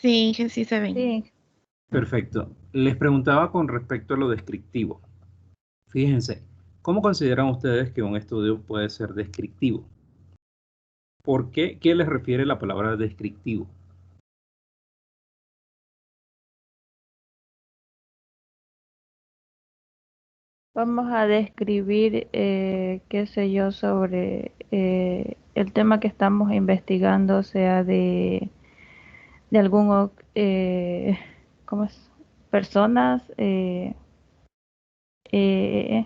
Sí, que sí se ven. Sí. Perfecto. Les preguntaba con respecto a lo descriptivo. Fíjense, ¿cómo consideran ustedes que un estudio puede ser descriptivo? ¿Por qué? ¿Qué les refiere la palabra descriptivo? Vamos a describir, qué sé yo, sobre el tema que estamos investigando, sea de algún, ¿cómo es? Personas, eh, eh,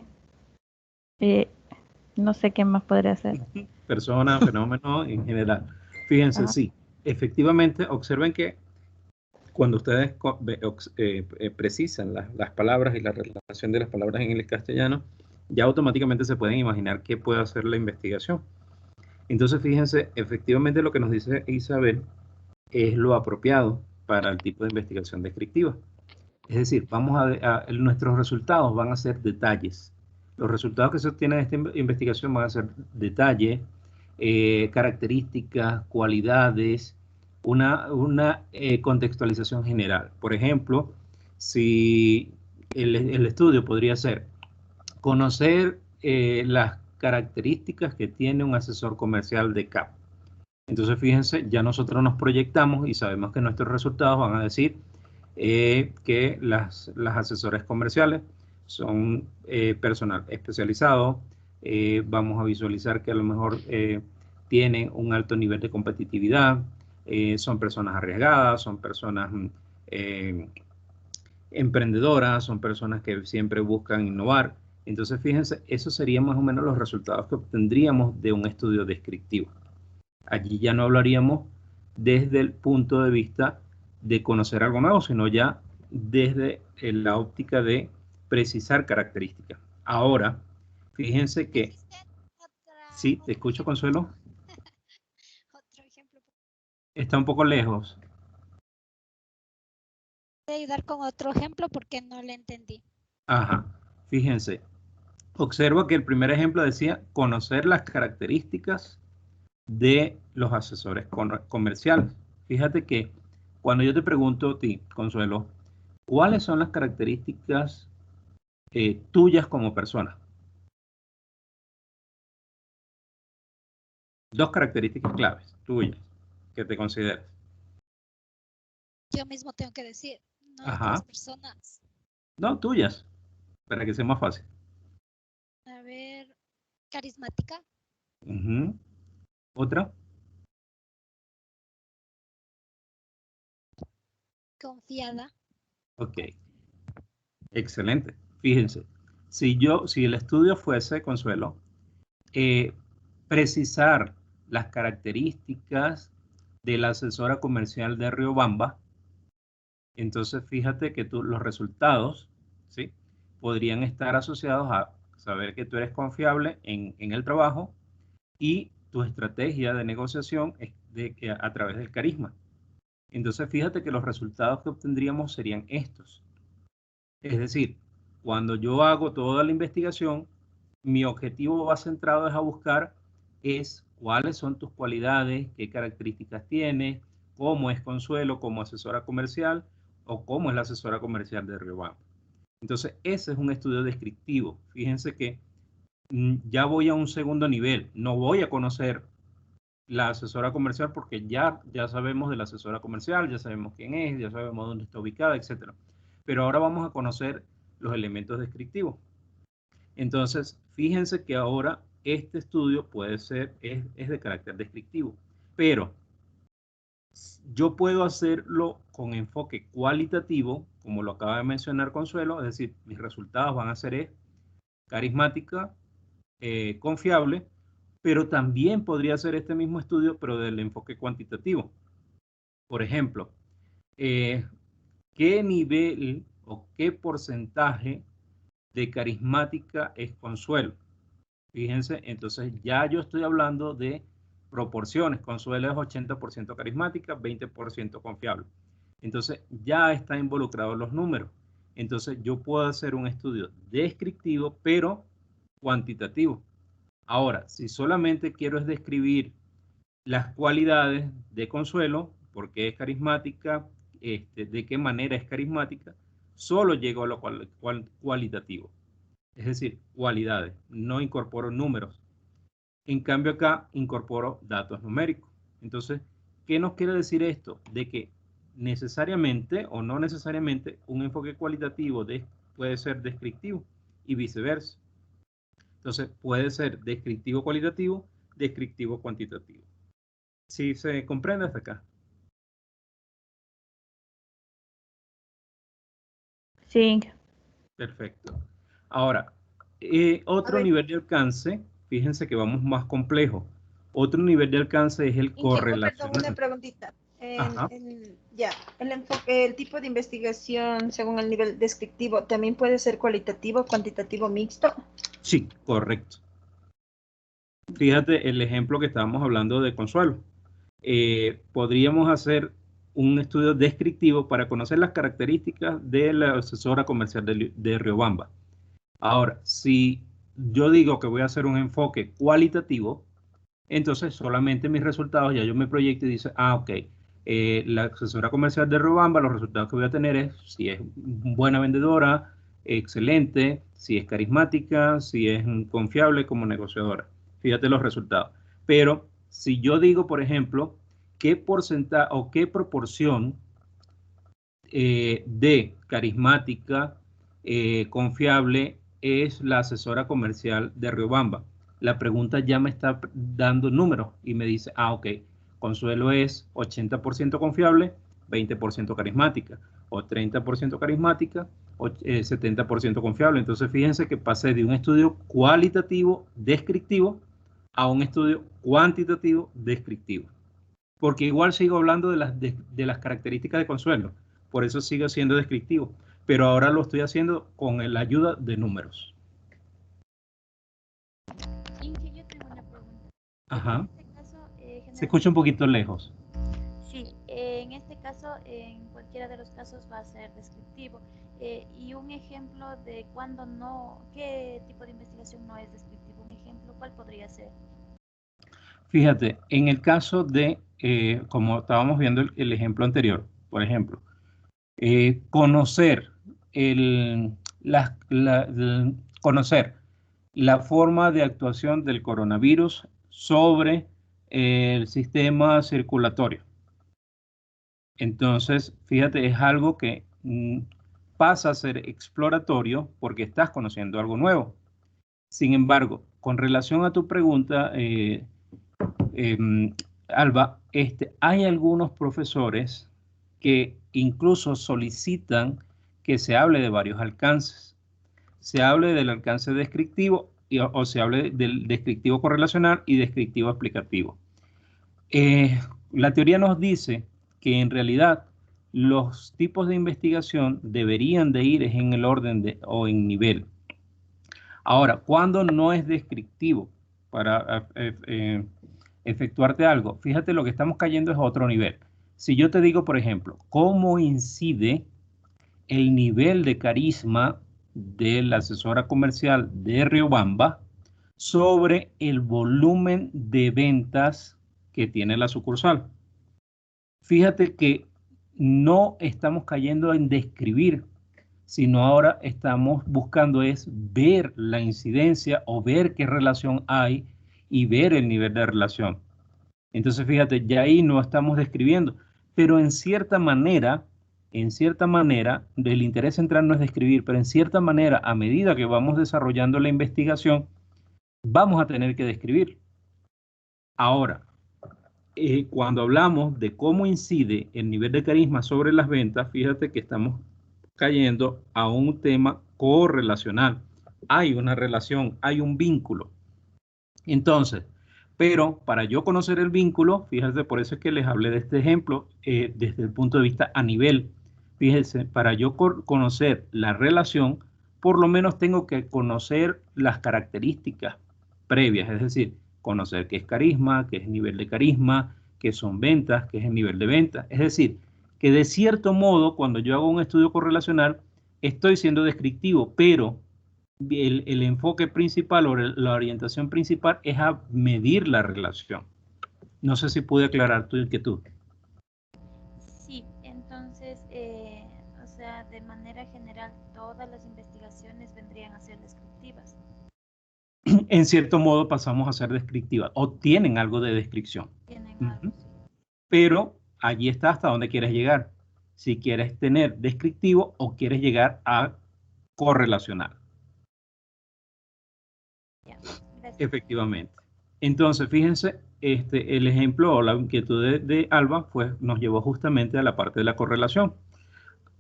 no sé qué más podría ser. Persona, fenómeno en general. Fíjense, Ajá. sí, efectivamente, observen que cuando ustedes precisan las palabras y la relación de las palabras en el castellano, ya automáticamente se pueden imaginar qué puede hacer la investigación. Entonces, fíjense, efectivamente lo que nos dice Isabel es lo apropiado para el tipo de investigación descriptiva. Es decir, nuestros resultados van a ser detalles. Los resultados que se obtienen de esta investigación van a ser detalles, características, cualidades, una contextualización general. Por ejemplo, si el estudio podría ser conocer las características que tiene un asesor comercial de CAP. Entonces, fíjense, ya nosotros nos proyectamos y sabemos que nuestros resultados van a decir que las asesores comerciales son personal especializado. Vamos a visualizar que a lo mejor tienen un alto nivel de competitividad, son personas arriesgadas, son personas eh, emprendedoras, son personas que siempre buscan innovar. Entonces, fíjense, esos serían más o menos los resultados que obtendríamos de un estudio descriptivo. Allí ya no hablaríamos desde el punto de vista de conocer algo nuevo, sino ya desde la óptica de precisar características. Ahora, fíjense que... Sí, te escucho, Consuelo. Otro ejemplo. Está un poco lejos. ¿Puede ayudar con otro ejemplo? Porque no le entendí. Ajá, fíjense. Observo que el primer ejemplo decía conocer las características de los asesores comerciales. Fíjate que cuando yo te pregunto a ti, Consuelo, ¿cuáles son las características tuyas como persona? Dos características claves tuyas que te consideras. Yo mismo tengo que decir, no de Ajá. otras personas. No, tuyas, para que sea más fácil. A ver, carismática. ¿Otra? Confiada. Ok, excelente. Fíjense, si el estudio fuese, Consuelo, precisar las características de la asesora comercial de Riobamba, entonces fíjate que los resultados, ¿sí?, podrían estar asociados a saber que tú eres confiable en el trabajo y tu estrategia de negociación es a través del carisma. Entonces fíjate que los resultados que obtendríamos serían estos. Es decir, cuando yo hago toda la investigación, mi objetivo va centrado a buscar cuáles son tus cualidades, qué características tienes, cómo es Consuelo como asesora comercial o cómo es la asesora comercial de Riobamba. Entonces, ese es un estudio descriptivo. Fíjense que ya voy a un segundo nivel. No voy a conocer la asesora comercial porque ya sabemos de la asesora comercial, ya sabemos quién es, ya sabemos dónde está ubicada, etc. Pero ahora vamos a conocer los elementos descriptivos. Entonces, fíjense que ahora este estudio es de carácter descriptivo, pero yo puedo hacerlo con enfoque cualitativo, como lo acaba de mencionar Consuelo, es decir, mis resultados van a ser carismática, confiable, pero también podría ser este mismo estudio, pero del enfoque cuantitativo. Por ejemplo, ¿qué nivel o qué porcentaje de carismática es Consuelo? Fíjense, entonces ya yo estoy hablando de proporciones. Consuelo es 80% carismática, 20% confiable. Entonces ya están involucrados los números. Entonces yo puedo hacer un estudio descriptivo, pero cuantitativo. Ahora, si solamente quiero describir las cualidades de Consuelo, porque es carismática, de qué manera es carismática, solo llego a lo cualitativo. Es decir, cualidades, no incorporo números. En cambio acá incorporo datos numéricos. Entonces, ¿qué nos quiere decir esto? De que necesariamente o no necesariamente un enfoque cualitativo puede ser descriptivo y viceversa. Entonces, puede ser descriptivo cualitativo, descriptivo cuantitativo. ¿Sí se comprende hasta acá? Sí. Perfecto. Ahora, otro nivel de alcance, fíjense que vamos más complejo. Otro nivel de alcance es el Perdón, correlacional. una preguntita. Ajá. El enfoque, el tipo de investigación según el nivel descriptivo, ¿también puede ser cualitativo, cuantitativo, mixto? Sí, correcto. Fíjate el ejemplo que estábamos hablando de Consuelo. Podríamos hacer un estudio descriptivo para conocer las características de la asesora comercial de Riobamba. Ahora, si yo digo que voy a hacer un enfoque cualitativo, entonces solamente mis resultados, ya yo me proyecto y dice, ok, la asesora comercial de Riobamba, los resultados que voy a tener es si es buena vendedora, excelente, si es carismática, si es confiable como negociadora. Fíjate los resultados. Pero si yo digo, por ejemplo, qué porcentaje o qué proporción de carismática, confiable es la asesora comercial de Riobamba, la pregunta ya me está dando números y me dice, ok, Consuelo es 80% confiable, 20% carismática, o 30% carismática, o 70% confiable. Entonces fíjense que pasé de un estudio cualitativo descriptivo a un estudio cuantitativo descriptivo. Porque igual sigo hablando de las características de Consuelo, por eso sigo siendo descriptivo, pero ahora lo estoy haciendo con la ayuda de números. Inge, yo tengo una pregunta. Ajá. En este caso, Se escucha un poquito lejos. Sí, en este caso, en cualquiera de los casos va a ser descriptivo. Y un ejemplo de cuándo no, qué tipo de investigación no es descriptivo, un ejemplo, ¿cuál podría ser? Fíjate, en el caso de, como estábamos viendo el ejemplo anterior, por ejemplo, conocer conocer la forma de actuación del coronavirus sobre el sistema circulatorio. Entonces, fíjate, es algo que pasa a ser exploratorio porque estás conociendo algo nuevo. Sin embargo, con relación a tu pregunta, Alba, hay algunos profesores que incluso solicitan que se hable de varios alcances. Se hable del alcance descriptivo o se hable del descriptivo correlacional y descriptivo aplicativo. La teoría nos dice que en realidad los tipos de investigación deberían de ir en el orden o en nivel. Ahora, cuando no es descriptivo para efectuarte algo, fíjate, lo que estamos cayendo es otro nivel. Si yo te digo, por ejemplo, cómo incide el nivel de carisma de la asesora comercial de Riobamba sobre el volumen de ventas que tiene la sucursal. Fíjate que no estamos cayendo en describir, sino ahora estamos buscando es ver la incidencia o ver qué relación hay y ver el nivel de relación. Entonces, fíjate, ya ahí no estamos describiendo, pero en cierta manera, el interés central no es describir, pero en cierta manera, a medida que vamos desarrollando la investigación, vamos a tener que describir. Ahora, cuando hablamos de cómo incide el nivel de carisma sobre las ventas, fíjate que estamos cayendo a un tema correlacional. Hay una relación, hay un vínculo. Entonces, pero para yo conocer el vínculo, fíjense, por eso es que les hablé de este ejemplo desde el punto de vista a nivel. Fíjense, para yo conocer la relación, por lo menos tengo que conocer las características previas, es decir, conocer qué es carisma, qué es nivel de carisma, qué son ventas, qué es el nivel de ventas. Es decir, que de cierto modo, cuando yo hago un estudio correlacional, estoy siendo descriptivo, pero el enfoque principal o la orientación principal es a medir la relación. No sé si pude aclarar tu inquietud. Sí, entonces, o sea, de manera general, todas las investigaciones vendrían a ser descriptivas. En cierto modo pasamos a ser descriptivas o tienen algo de descripción. Tienen algo, sí. Pero allí está hasta dónde quieres llegar. Si quieres tener descriptivo o quieres llegar a correlacional. Ya, gracias. Efectivamente. Entonces, fíjense, el ejemplo o la inquietud de Alba nos llevó justamente a la parte de la correlación.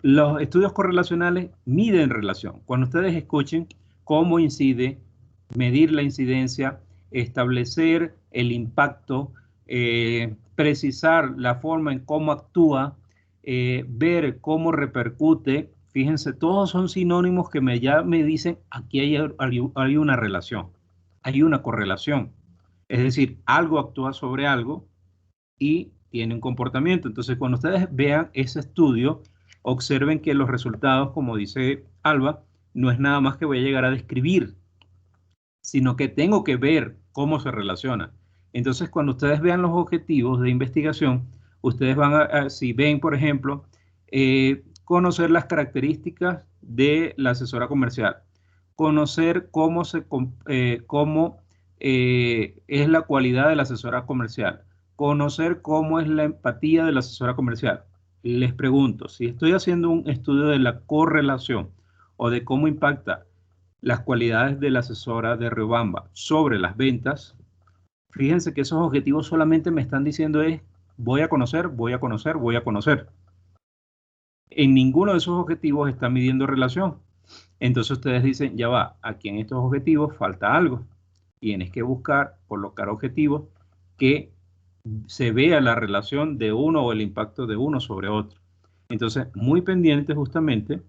Los estudios correlacionales miden relación. Cuando ustedes escuchen cómo incide, medir la incidencia, establecer el impacto, precisar la forma en cómo actúa, ver cómo repercute, fíjense, todos son sinónimos que ya me dicen aquí hay una relación, hay una correlación. Es decir, algo actúa sobre algo y tiene un comportamiento. Entonces, cuando ustedes vean ese estudio, observen que los resultados, como dice Alba, no es nada más que voy a llegar a describir, sino que tengo que ver cómo se relaciona. Entonces, cuando ustedes vean los objetivos de investigación, ustedes van a si ven, por ejemplo, conocer las características de la asesora comercial, conocer cómo es la cualidad de la asesora comercial, conocer cómo es la empatía de la asesora comercial. Les pregunto, si estoy haciendo un estudio de la correlación o de cómo impacta las cualidades de la asesora de Riobamba sobre las ventas, fíjense que esos objetivos solamente me están diciendo es voy a conocer, voy a conocer, voy a conocer. En ninguno de esos objetivos está midiendo relación. Entonces ustedes dicen, ya va, aquí en estos objetivos falta algo. Tienes que buscar, colocar objetivos que se vea la relación de uno o el impacto de uno sobre otro. Entonces, muy pendiente justamente,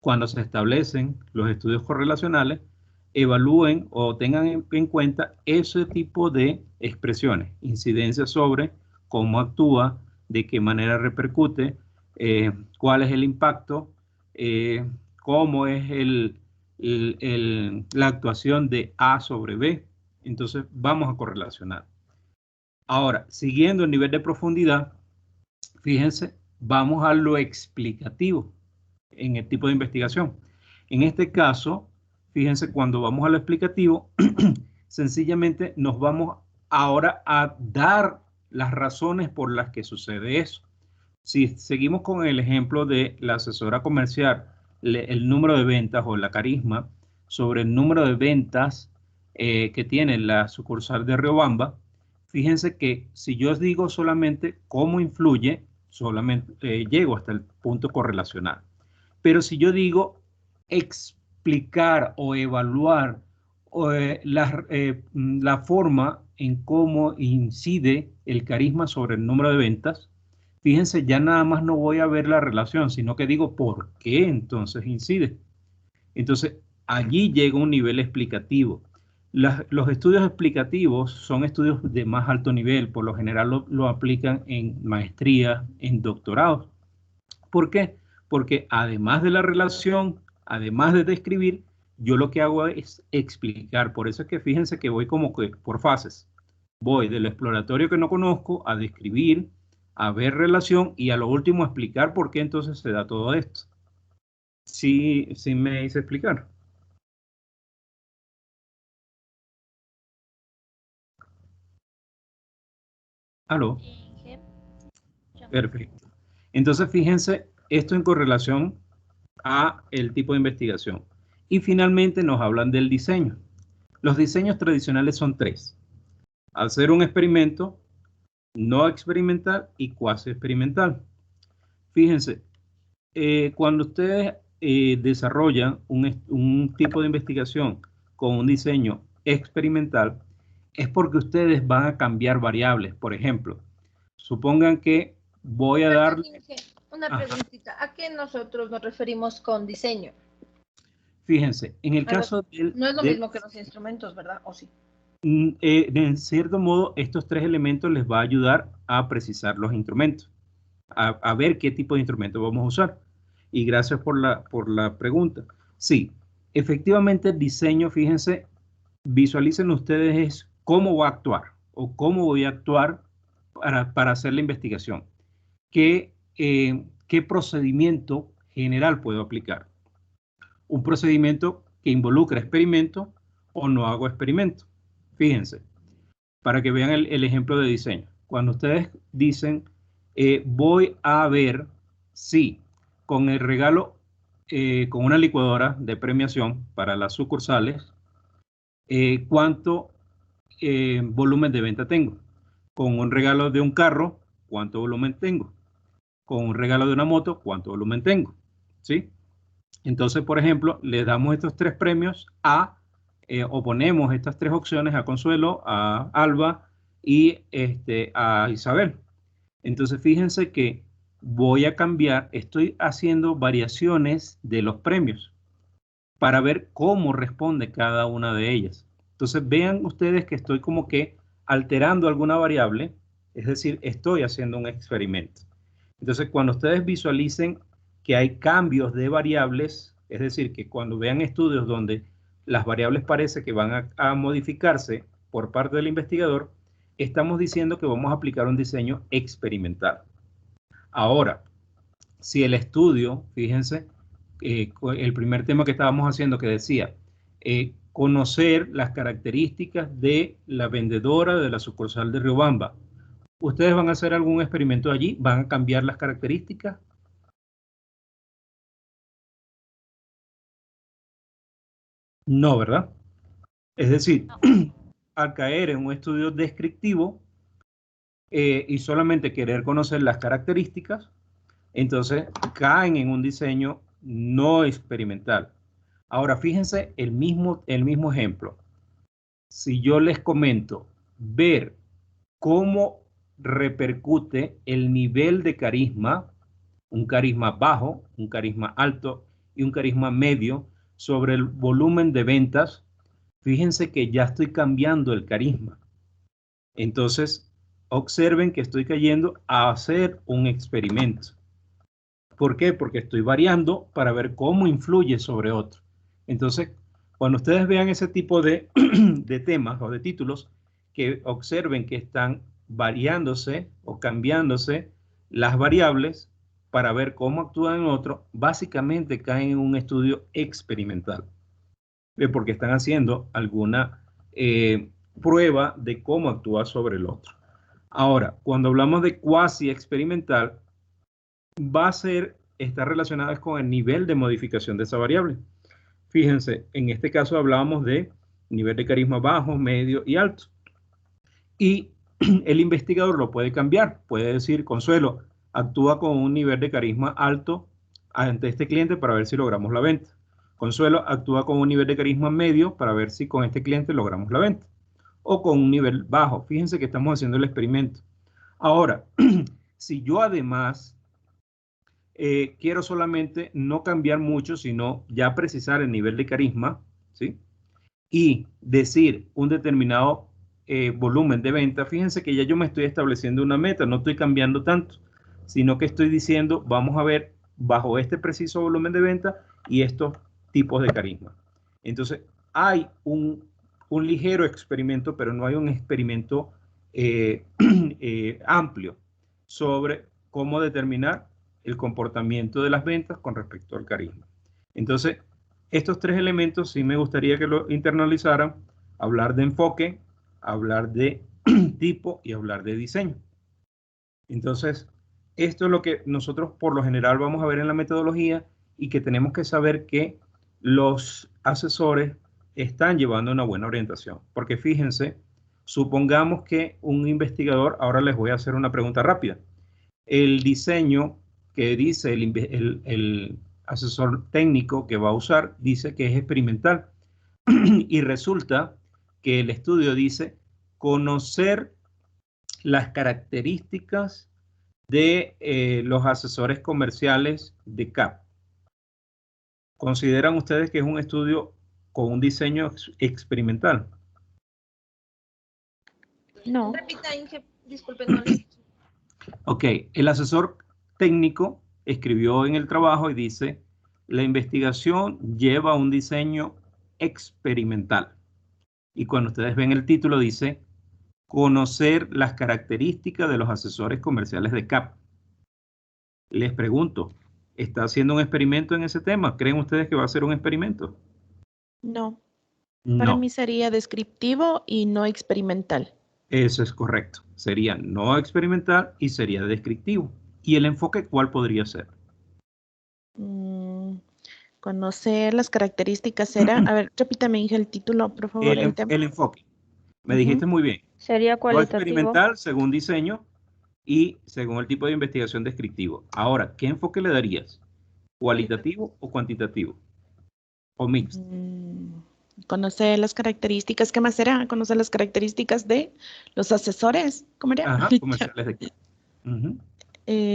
cuando se establecen los estudios correlacionales, evalúen o tengan en cuenta ese tipo de expresiones, incidencia sobre cómo actúa, de qué manera repercute, cuál es el impacto, cómo es la actuación de A sobre B. Entonces vamos a correlacionar. Ahora, siguiendo el nivel de profundidad, fíjense, vamos a lo explicativo en el tipo de investigación. En este caso, fíjense, cuando vamos a lo explicativo, sencillamente nos vamos ahora a dar las razones por las que sucede eso. Si seguimos con el ejemplo de la asesora comercial, el número de ventas o la carisma sobre el número de ventas que tiene la sucursal de Riobamba, fíjense que si yo os digo solamente cómo influye, solamente llego hasta el punto correlacional. Pero si yo digo explicar o evaluar la forma en cómo incide el carisma sobre el número de ventas, fíjense, ya nada más no voy a ver la relación, sino que digo por qué entonces incide. Entonces, allí llega un nivel explicativo. Los estudios explicativos son estudios de más alto nivel, por lo general lo aplican en maestría, en doctorados. ¿Por qué? Porque además de la relación, además de describir, yo lo que hago es explicar. Por eso es que fíjense que voy como que por fases. Voy del exploratorio que no conozco a describir, a ver relación y a lo último a explicar por qué entonces se da todo esto. Sí, sí me hice explicar. ¿Aló? Perfecto. Entonces, fíjense, esto en correlación a el tipo de investigación. Y finalmente nos hablan del diseño. Los diseños tradicionales son tres. Hacer un experimento, no experimental y cuasi experimental. Fíjense, cuando ustedes desarrollan un tipo de investigación con un diseño experimental, es porque ustedes van a cambiar variables. Por ejemplo, supongan que voy a dar... Una preguntita, ¿a qué nosotros nos referimos con diseño? Fíjense, en el caso del... No es lo mismo que los instrumentos, ¿verdad? ¿O sí? En cierto modo, estos tres elementos les va a ayudar a precisar los instrumentos, a ver qué tipo de instrumento vamos a usar. Y gracias por la pregunta. Sí, efectivamente el diseño, fíjense, visualicen ustedes es cómo va a actuar o cómo voy a actuar para hacer la investigación. ¿Qué qué procedimiento general puedo aplicar. Un procedimiento que involucra experimento o no hago experimento. Fíjense, para que vean el ejemplo de diseño. Cuando ustedes dicen, voy a ver si con el regalo, con una licuadora de premiación para las sucursales, cuánto volumen de venta tengo. Con un regalo de un carro, cuánto volumen tengo. Con un regalo de una moto, cuánto volumen tengo. ¿Sí? Entonces, por ejemplo, le damos estos 3 premios o ponemos estas 3 opciones a Consuelo, a Alba y a Isabel. Entonces, fíjense que voy a cambiar, estoy haciendo variaciones de los premios para ver cómo responde cada una de ellas. Entonces, vean ustedes que estoy como que alterando alguna variable, es decir, estoy haciendo un experimento. Entonces, cuando ustedes visualicen que hay cambios de variables, es decir, que cuando vean estudios donde las variables parece que van a modificarse por parte del investigador, estamos diciendo que vamos a aplicar un diseño experimental. Ahora, si el estudio, fíjense, el primer tema que estábamos haciendo que decía, conocer las características de la vendedora de la sucursal de Riobamba. ¿Ustedes van a hacer algún experimento allí? ¿Van a cambiar las características? No, ¿verdad? Es decir, al caer en un estudio descriptivo y solamente querer conocer las características, entonces caen en un diseño no experimental. Ahora, fíjense el mismo ejemplo. Si yo les comento ver cómo repercute el nivel de carisma, un carisma bajo, un carisma alto y un carisma medio sobre el volumen de ventas, fíjense que ya estoy cambiando el carisma. Entonces, observen que estoy cayendo a hacer un experimento. ¿Por qué? Porque estoy variando para ver cómo influye sobre otro. Entonces, cuando ustedes vean ese tipo de temas o de títulos, que observen que están variándose o cambiándose las variables para ver cómo actúan en otro, básicamente caen en un estudio experimental. Porque están haciendo alguna prueba de cómo actúa sobre el otro. Ahora, cuando hablamos de cuasi experimental, está relacionada con el nivel de modificación de esa variable. Fíjense, en este caso hablábamos de nivel de carisma bajo, medio y alto. Y el investigador lo puede cambiar. Puede decir, Consuelo, actúa con un nivel de carisma alto ante este cliente para ver si logramos la venta. Consuelo, actúa con un nivel de carisma medio para ver si con este cliente logramos la venta. O con un nivel bajo. Fíjense que estamos haciendo el experimento. Ahora, si yo además quiero solamente no cambiar mucho, sino ya precisar el nivel de carisma, ¿sí? Y decir un determinado volumen de venta, fíjense que ya yo me estoy estableciendo una meta, no estoy cambiando tanto, sino que estoy diciendo, vamos a ver bajo este preciso volumen de venta y estos tipos de carisma. Entonces, hay un ligero experimento, pero no hay un experimento amplio sobre cómo determinar el comportamiento de las ventas con respecto al carisma. Entonces, estos 3 elementos sí me gustaría que lo internalizaran: hablar de enfoque, hablar de tipo y hablar de diseño. Entonces, esto es lo que nosotros por lo general vamos a ver en la metodología y que tenemos que saber que los asesores están llevando una buena orientación. Porque fíjense, supongamos que un investigador, ahora les voy a hacer una pregunta rápida. El diseño que dice el asesor técnico que va a usar, dice que es experimental. Y resulta que el estudio dice conocer las características de los asesores comerciales de CAP. ¿Consideran ustedes que es un estudio con un diseño experimental? No. Repita, Inge, disculpen, no les... Ok, el asesor técnico escribió en el trabajo y dice, la investigación lleva un diseño experimental. Y cuando ustedes ven el título dice, conocer las características de los asesores comerciales de CAP. Les pregunto, ¿está haciendo un experimento en ese tema? ¿Creen ustedes que va a ser un experimento? No, para No, mí sería descriptivo y no experimental. eso es correcto. Sería no experimental y sería descriptivo. ¿Y el enfoque cuál podría ser? Mm, conocer las características será. A ver, repítame, hija, el título, por favor, el tema. El enfoque. Me Ujú. dijiste muy bien. Sería No cualitativo. experimental según diseño y según el tipo de investigación descriptivo. Ahora, ¿qué enfoque le darías? ¿Cualitativo o cuantitativo? ¿O mixto? Conocer las características, ¿qué más será? Conocer las características de los asesores, ¿cómo era? Ajá, Ya. comerciales de equipo. Ujú.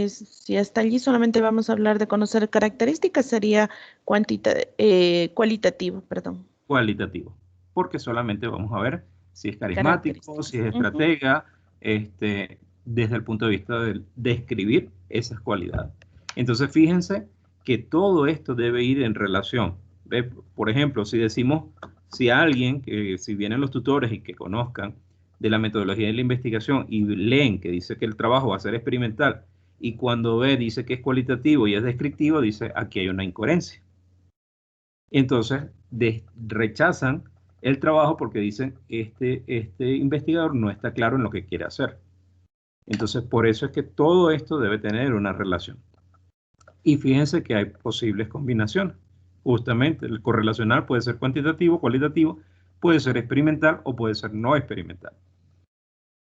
Si hasta allí solamente vamos a hablar de conocer características, sería cualitativo, perdón. Cualitativo. Porque solamente vamos a ver si es carismático, si es Características. Ujú. estratega, desde el punto de vista de describir esas cualidades. Entonces, fíjense que todo esto debe ir en relación. ¿Ve? Por ejemplo, si decimos, si alguien, si vienen los tutores y que conozcan de la metodología de la investigación y leen que dice que el trabajo va a ser experimental y cuando ve dice que es cualitativo y es descriptivo, dice aquí hay una incoherencia. Entonces, rechazan el trabajo porque dicen, este investigador no está claro en lo que quiere hacer. Entonces, por eso es que todo esto debe tener una relación. Y fíjense que hay posibles combinaciones. Justamente, el correlacional puede ser cuantitativo, cualitativo, puede ser experimental o puede ser no experimental.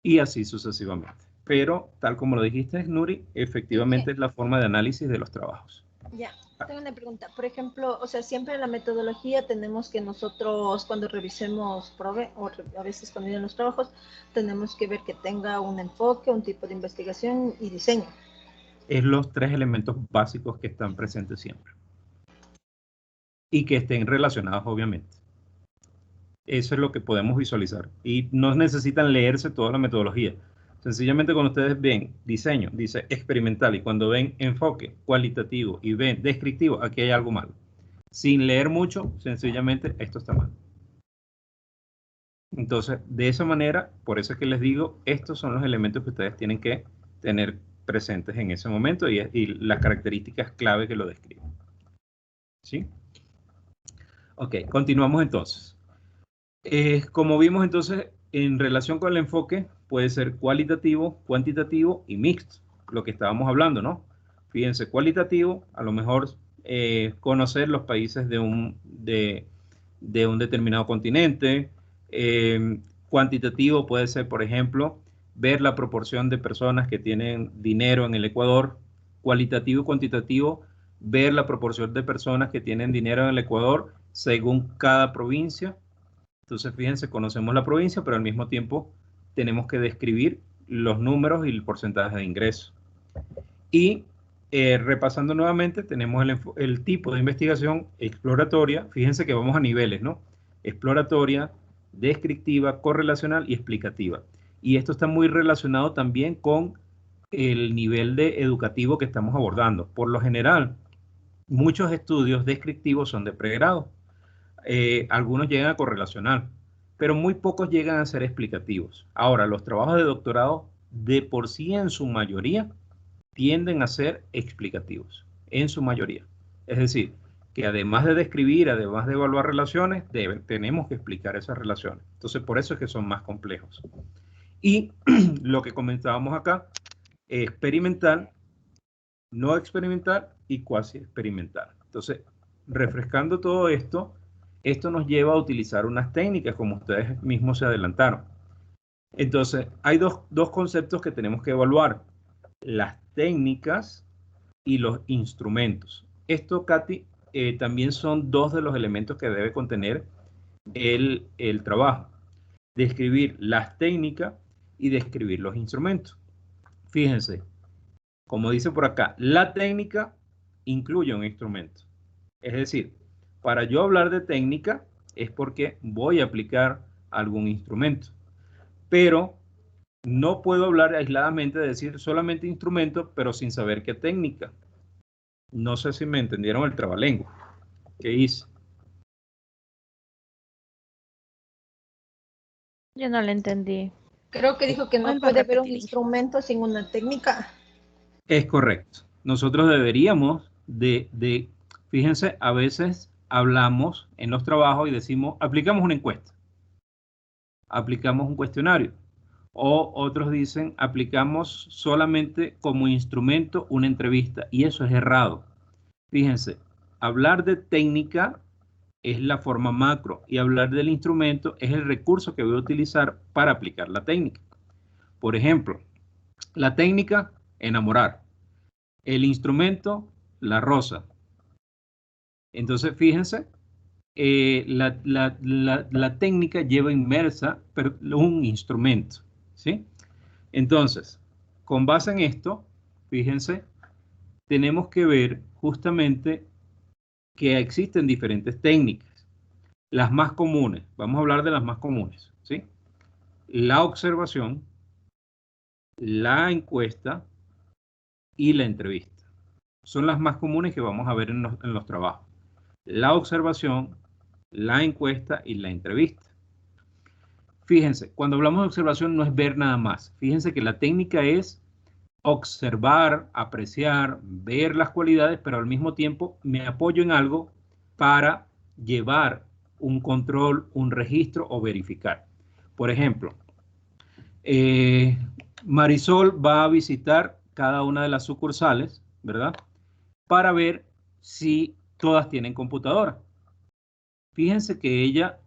Y así sucesivamente. Pero, tal como lo dijiste, Nuri, efectivamente es la forma de análisis de los trabajos. Ya, tengo una pregunta. Por ejemplo, o sea, siempre en la metodología tenemos que nosotros, cuando revisemos prove, o a veces cuando vienen los trabajos, tenemos que ver que tenga un enfoque, un tipo de investigación y diseño. Es los 3 elementos básicos que están presentes siempre. Y que estén relacionados, obviamente. Eso es lo que podemos visualizar. Y no necesitan leerse toda la metodología. Sencillamente cuando ustedes ven diseño, dice experimental, y cuando ven enfoque cualitativo y ven descriptivo, aquí hay algo malo. Sin leer mucho, sencillamente esto está mal. Entonces, de esa manera, por eso es que les digo, estos son los elementos que ustedes tienen que tener presentes en ese momento y las características clave que lo describen. ¿Sí? Ok, continuamos entonces. Como vimos entonces, en relación con el enfoque, puede ser cualitativo, cuantitativo y mixto, lo que estábamos hablando, ¿no? Fíjense, cualitativo, a lo mejor conocer los países de un determinado continente. Cuantitativo puede ser, por ejemplo, ver la proporción de personas que tienen dinero en el Ecuador. Cualitativo y cuantitativo, ver la proporción de personas que tienen dinero en el Ecuador según cada provincia. Entonces, fíjense, conocemos la provincia, pero al mismo tiempo tenemos que describir los números y el porcentaje de ingreso. Y repasando nuevamente, tenemos el tipo de investigación exploratoria. Fíjense que vamos a niveles, ¿no? Exploratoria, descriptiva, correlacional y explicativa. Y esto está muy relacionado también con el nivel de educativo que estamos abordando. Por lo general, muchos estudios descriptivos son de pregrado. Algunos llegan a correlacional, pero muy pocos llegan a ser explicativos. Ahora, los trabajos de doctorado de por sí en su mayoría tienden a ser explicativos, en su mayoría. Es decir, que además de describir, además de evaluar relaciones, tenemos que explicar esas relaciones. Entonces, por eso es que son más complejos. Y lo que comentábamos acá, experimental, no experimental y cuasi experimental. Entonces, refrescando todo esto, esto nos lleva a utilizar unas técnicas, como ustedes mismos se adelantaron. Entonces, hay dos conceptos que tenemos que evaluar: las técnicas y los instrumentos. Esto, Katy, también son dos de los elementos que debe contener el trabajo. Describir las técnicas y describir los instrumentos. Fíjense, como dice por acá, la técnica incluye un instrumento. Es decir, para yo hablar de técnica es porque voy a aplicar algún instrumento. Pero no puedo hablar aisladamente de decir solamente instrumento, pero sin saber qué técnica. No sé si me entendieron el trabalengua. ¿Qué hice? Yo no lo entendí. Creo que dijo que no Vuelva a puede haber un repetir. instrumento sin una técnica. Es correcto. nosotros deberíamos fíjense, a veces hablamos en los trabajos y decimos, aplicamos una encuesta, aplicamos un cuestionario. O otros dicen, aplicamos solamente como instrumento una entrevista. Y eso es errado. Fíjense, hablar de técnica es la forma macro y hablar del instrumento es el recurso que voy a utilizar para aplicar la técnica. Por ejemplo, la técnica, enamorar. El instrumento, la rosa. Entonces, fíjense, la técnica lleva inmersa un instrumento, ¿sí? Entonces, con base en esto, fíjense, tenemos que ver justamente que existen diferentes técnicas. Las más comunes, vamos a hablar de las más comunes, ¿sí? La observación, la encuesta y la entrevista. Son las más comunes que vamos a ver en los trabajos. La observación, la encuesta y la entrevista. Fíjense, cuando hablamos de observación no es ver nada más. Fíjense que la técnica es observar, apreciar, ver las cualidades, pero al mismo tiempo me apoyo en algo para llevar un control, un registro o verificar. Por ejemplo, Marisol va a visitar cada una de las sucursales, ¿verdad? Para ver si todas tienen computadora. Fíjense que ella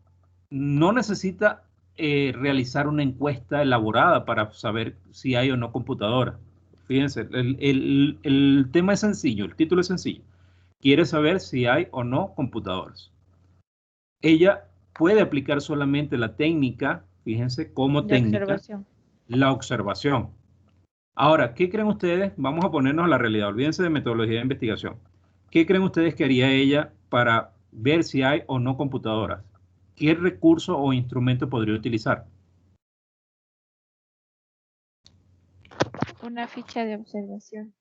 no necesita realizar una encuesta elaborada para saber si hay o no computadora. Fíjense, el tema es sencillo, el título es sencillo. Quiere saber si hay o no computadoras. Ella puede aplicar solamente la técnica, fíjense, como técnica, observación. la observación. Ahora, ¿qué creen ustedes? Vamos a ponernos a la realidad, olvídense de metodología de investigación. ¿Qué creen ustedes que haría ella para ver si hay o no computadoras? ¿Qué recurso o instrumento podría utilizar? Una ficha de observación.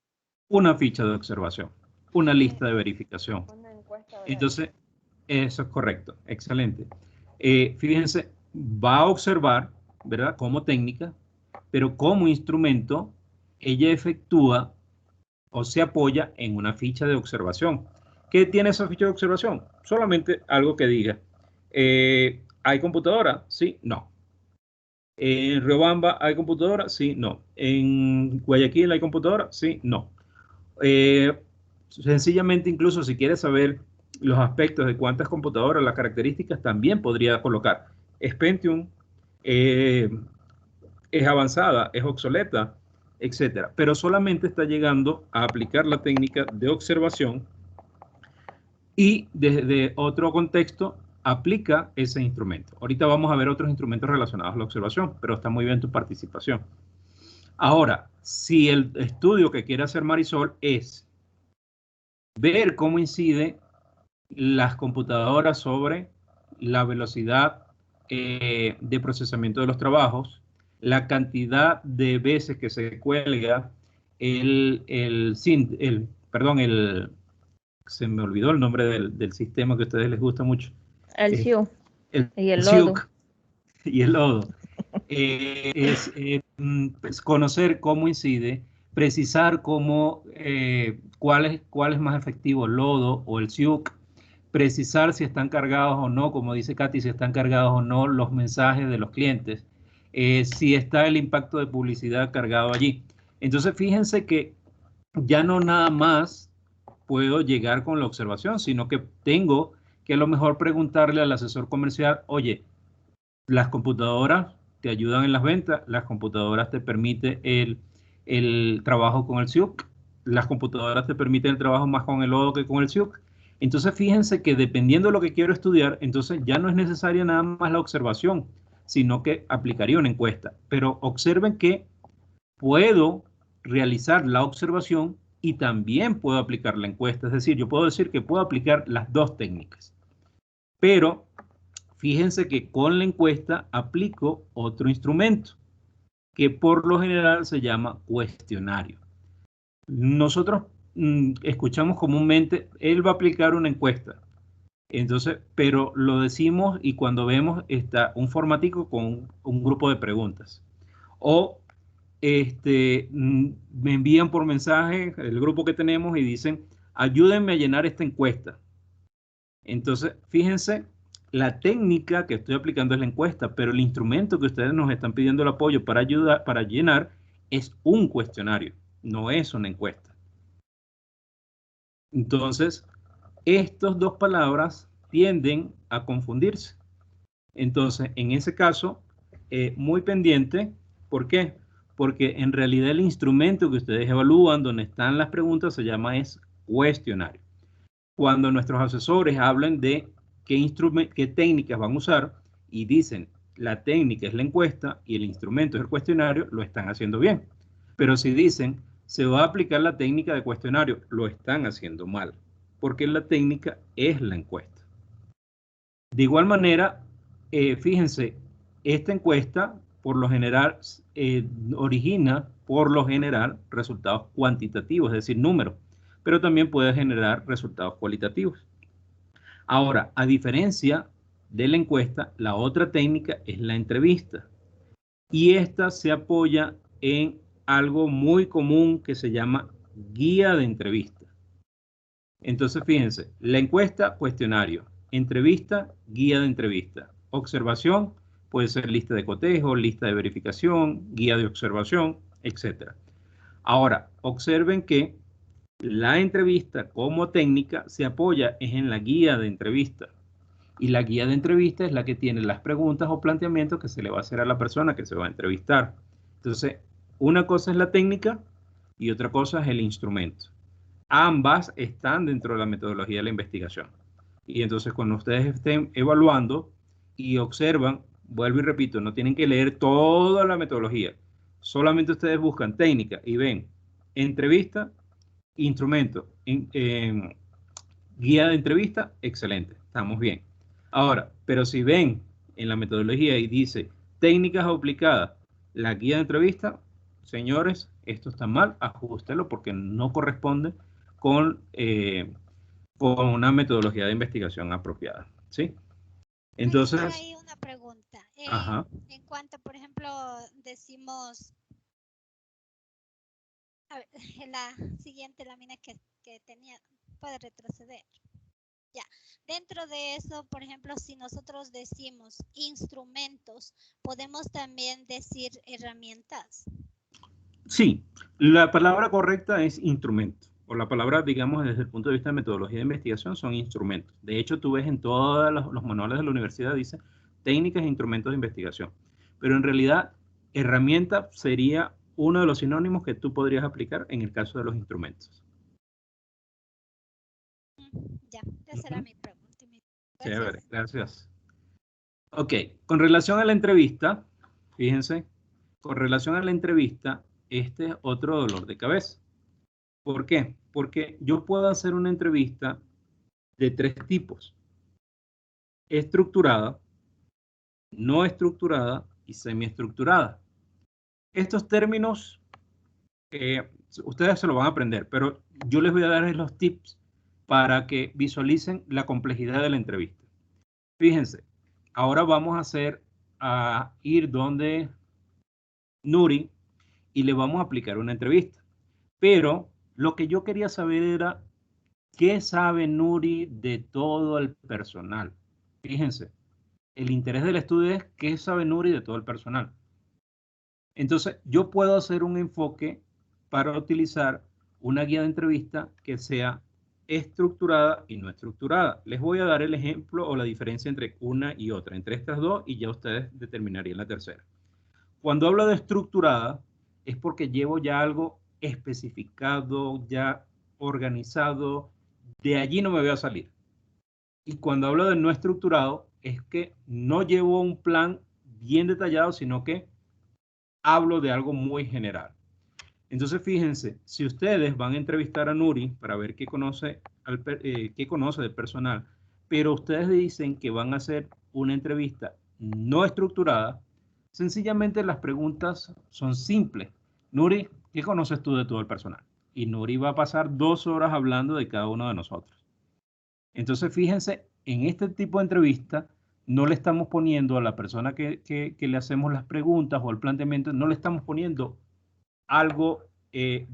Una ficha de observación, una lista de verificación. Una encuesta oral. Entonces, eso es correcto, excelente. Fíjense, va a observar, ¿verdad? Como técnica, pero como instrumento, ella efectúa o se apoya en una ficha de observación. ¿Qué tiene esa ficha de observación? Solamente algo que diga, ¿hay computadora? Sí, no. ¿En Riobamba hay computadora? Sí, no. ¿En Guayaquil hay computadora? Sí, no. Sencillamente, incluso si quieres saber los aspectos de cuántas computadoras, las características, también podría colocar. ¿Es Pentium? ¿Es avanzada? ¿Es obsoleta? Etcétera. Pero solamente está llegando a aplicar la técnica de observación y desde otro contexto aplica ese instrumento. Ahorita vamos a ver otros instrumentos relacionados a la observación, pero está muy bien tu participación. Ahora, si el estudio que quiere hacer Marisol es ver cómo incide las computadoras sobre la velocidad de procesamiento de los trabajos, la cantidad de veces que se cuelga se me olvidó el nombre del sistema que a ustedes les gusta mucho. El SIU. Y el SIUC lodo. Y el lodo. Pues conocer cómo incide, precisar cómo, cuál es más efectivo, el lodo o el SIUC, precisar si están cargados o no, como dice Katy, si están cargados o no los mensajes de los clientes, si está el impacto de publicidad cargado allí. Entonces, fíjense que ya no nada más puedo llegar con la observación, sino que tengo que a lo mejor preguntarle al asesor comercial, oye, las computadoras te ayudan en las ventas, las computadoras te permiten el trabajo con el SIUC, las computadoras te permiten el trabajo más con el lodo que con el SIUC. Entonces, fíjense que dependiendo de lo que quiero estudiar, entonces ya no es necesaria nada más la observación, sino que aplicaría una encuesta. Pero observen que puedo realizar la observación y también puedo aplicar la encuesta. Es decir, yo puedo decir que puedo aplicar las dos técnicas. Pero fíjense que con la encuesta aplico otro instrumento que por lo general se llama cuestionario. Nosotros escuchamos comúnmente, él va a aplicar una encuesta. Entonces, pero lo decimos y cuando vemos está un formatico con un grupo de preguntas. O me envían por mensaje el grupo que tenemos y dicen, ayúdenme a llenar esta encuesta. Entonces, fíjense, la técnica que estoy aplicando es la encuesta, pero el instrumento que ustedes nos están pidiendo el apoyo para ayudar, para llenar, es un cuestionario, no es una encuesta. Entonces, estas dos palabras tienden a confundirse. Entonces, en ese caso, muy pendiente. ¿Por qué? Porque en realidad el instrumento que ustedes evalúan, donde están las preguntas, se llama es cuestionario. Cuando nuestros asesores hablan de qué técnicas van a usar y dicen la técnica es la encuesta y el instrumento es el cuestionario, lo están haciendo bien. Pero si dicen se va a aplicar la técnica de cuestionario, lo están haciendo mal, porque la técnica es la encuesta. De igual manera, fíjense, esta encuesta por lo general origina por lo general resultados cuantitativos, es decir, números, pero también puede generar resultados cualitativos. Ahora, a diferencia de la encuesta, la otra técnica es la entrevista. Y esta se apoya en algo muy común que se llama guía de entrevista. Entonces, fíjense, la encuesta, cuestionario. Entrevista, guía de entrevista. Observación, puede ser lista de cotejo, lista de verificación, guía de observación, etc. Ahora, observen que la entrevista como técnica se apoya en la guía de entrevista. Y la guía de entrevista es la que tiene las preguntas o planteamientos que se le va a hacer a la persona que se va a entrevistar. Entonces, una cosa es la técnica y otra cosa es el instrumento. Ambas están dentro de la metodología de la investigación. Y entonces, cuando ustedes estén evaluando y observan, vuelvo y repito, no tienen que leer toda la metodología. Solamente ustedes buscan técnica y ven entrevista, instrumento, guía de entrevista, excelente, estamos bien. Ahora, pero si ven en la metodología y dice técnicas aplicadas, la guía de entrevista, señores, esto está mal, ajústelo porque no corresponde con una metodología de investigación apropiada, ¿sí? Entonces... Hay una pregunta. Ajá. En cuanto, por ejemplo, decimos... A ver, la siguiente lámina que tenía, puede retroceder. Ya, dentro de eso, por ejemplo, si nosotros decimos instrumentos, podemos también decir herramientas. Sí, la palabra correcta es instrumento, o la palabra, digamos, desde el punto de vista de metodología de investigación, son instrumentos. De hecho, tú ves en todos los manuales de la universidad, dice técnicas e instrumentos de investigación. Pero en realidad, herramienta sería uno de los sinónimos que tú podrías aplicar en el caso de los instrumentos. Ya, esa era mi pregunta. Chévere, gracias. Ok, con relación a la entrevista, fíjense, con relación a la entrevista, este es otro dolor de cabeza. ¿Por qué? Porque yo puedo hacer una entrevista de 3 tipos. Estructurada, no estructurada y semiestructurada. Estos términos, ustedes se lo van a aprender, pero yo les voy a dar los tips para que visualicen la complejidad de la entrevista. Fíjense, ahora vamos a ir donde Nuri y le vamos a aplicar una entrevista. Pero lo que yo quería saber era qué sabe Nuri de todo el personal. Fíjense, el interés del estudio es qué sabe Nuri de todo el personal. Entonces, yo puedo hacer un enfoque para utilizar una guía de entrevista que sea estructurada y no estructurada. Les voy a dar el ejemplo o la diferencia entre una y otra, entre estas dos, y ya ustedes determinarían la tercera. Cuando hablo de estructurada, es porque llevo ya algo especificado, ya organizado, de allí no me voy a salir. Y cuando hablo de no estructurado, es que no llevo un plan bien detallado, sino que hablo de algo muy general. Entonces, fíjense, si ustedes van a entrevistar a Nuri para ver qué conoce del personal, pero ustedes dicen que van a hacer una entrevista no estructurada, sencillamente las preguntas son simples. Nuri, ¿qué conoces tú de todo el personal? Y Nuri va a pasar 2 horas hablando de cada uno de nosotros. Entonces, fíjense, en este tipo de entrevista no le estamos poniendo a la persona que le hacemos las preguntas o el planteamiento, no le estamos poniendo algo de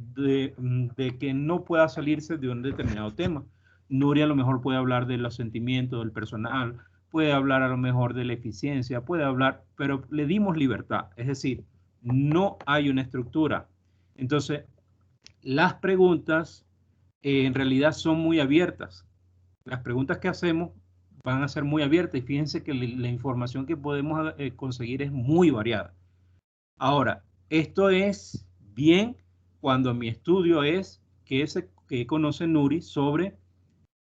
que no pueda salirse de un determinado tema. Nuria a lo mejor puede hablar de los sentimientos del personal, puede hablar a lo mejor de la eficiencia, puede hablar, pero le dimos libertad, es decir, no hay una estructura. Entonces, las preguntas en realidad son muy abiertas. Las preguntas que hacemos van a ser muy abiertas y fíjense que la información que podemos conseguir es muy variada. Ahora, esto es bien cuando mi estudio es que conoce Nuri sobre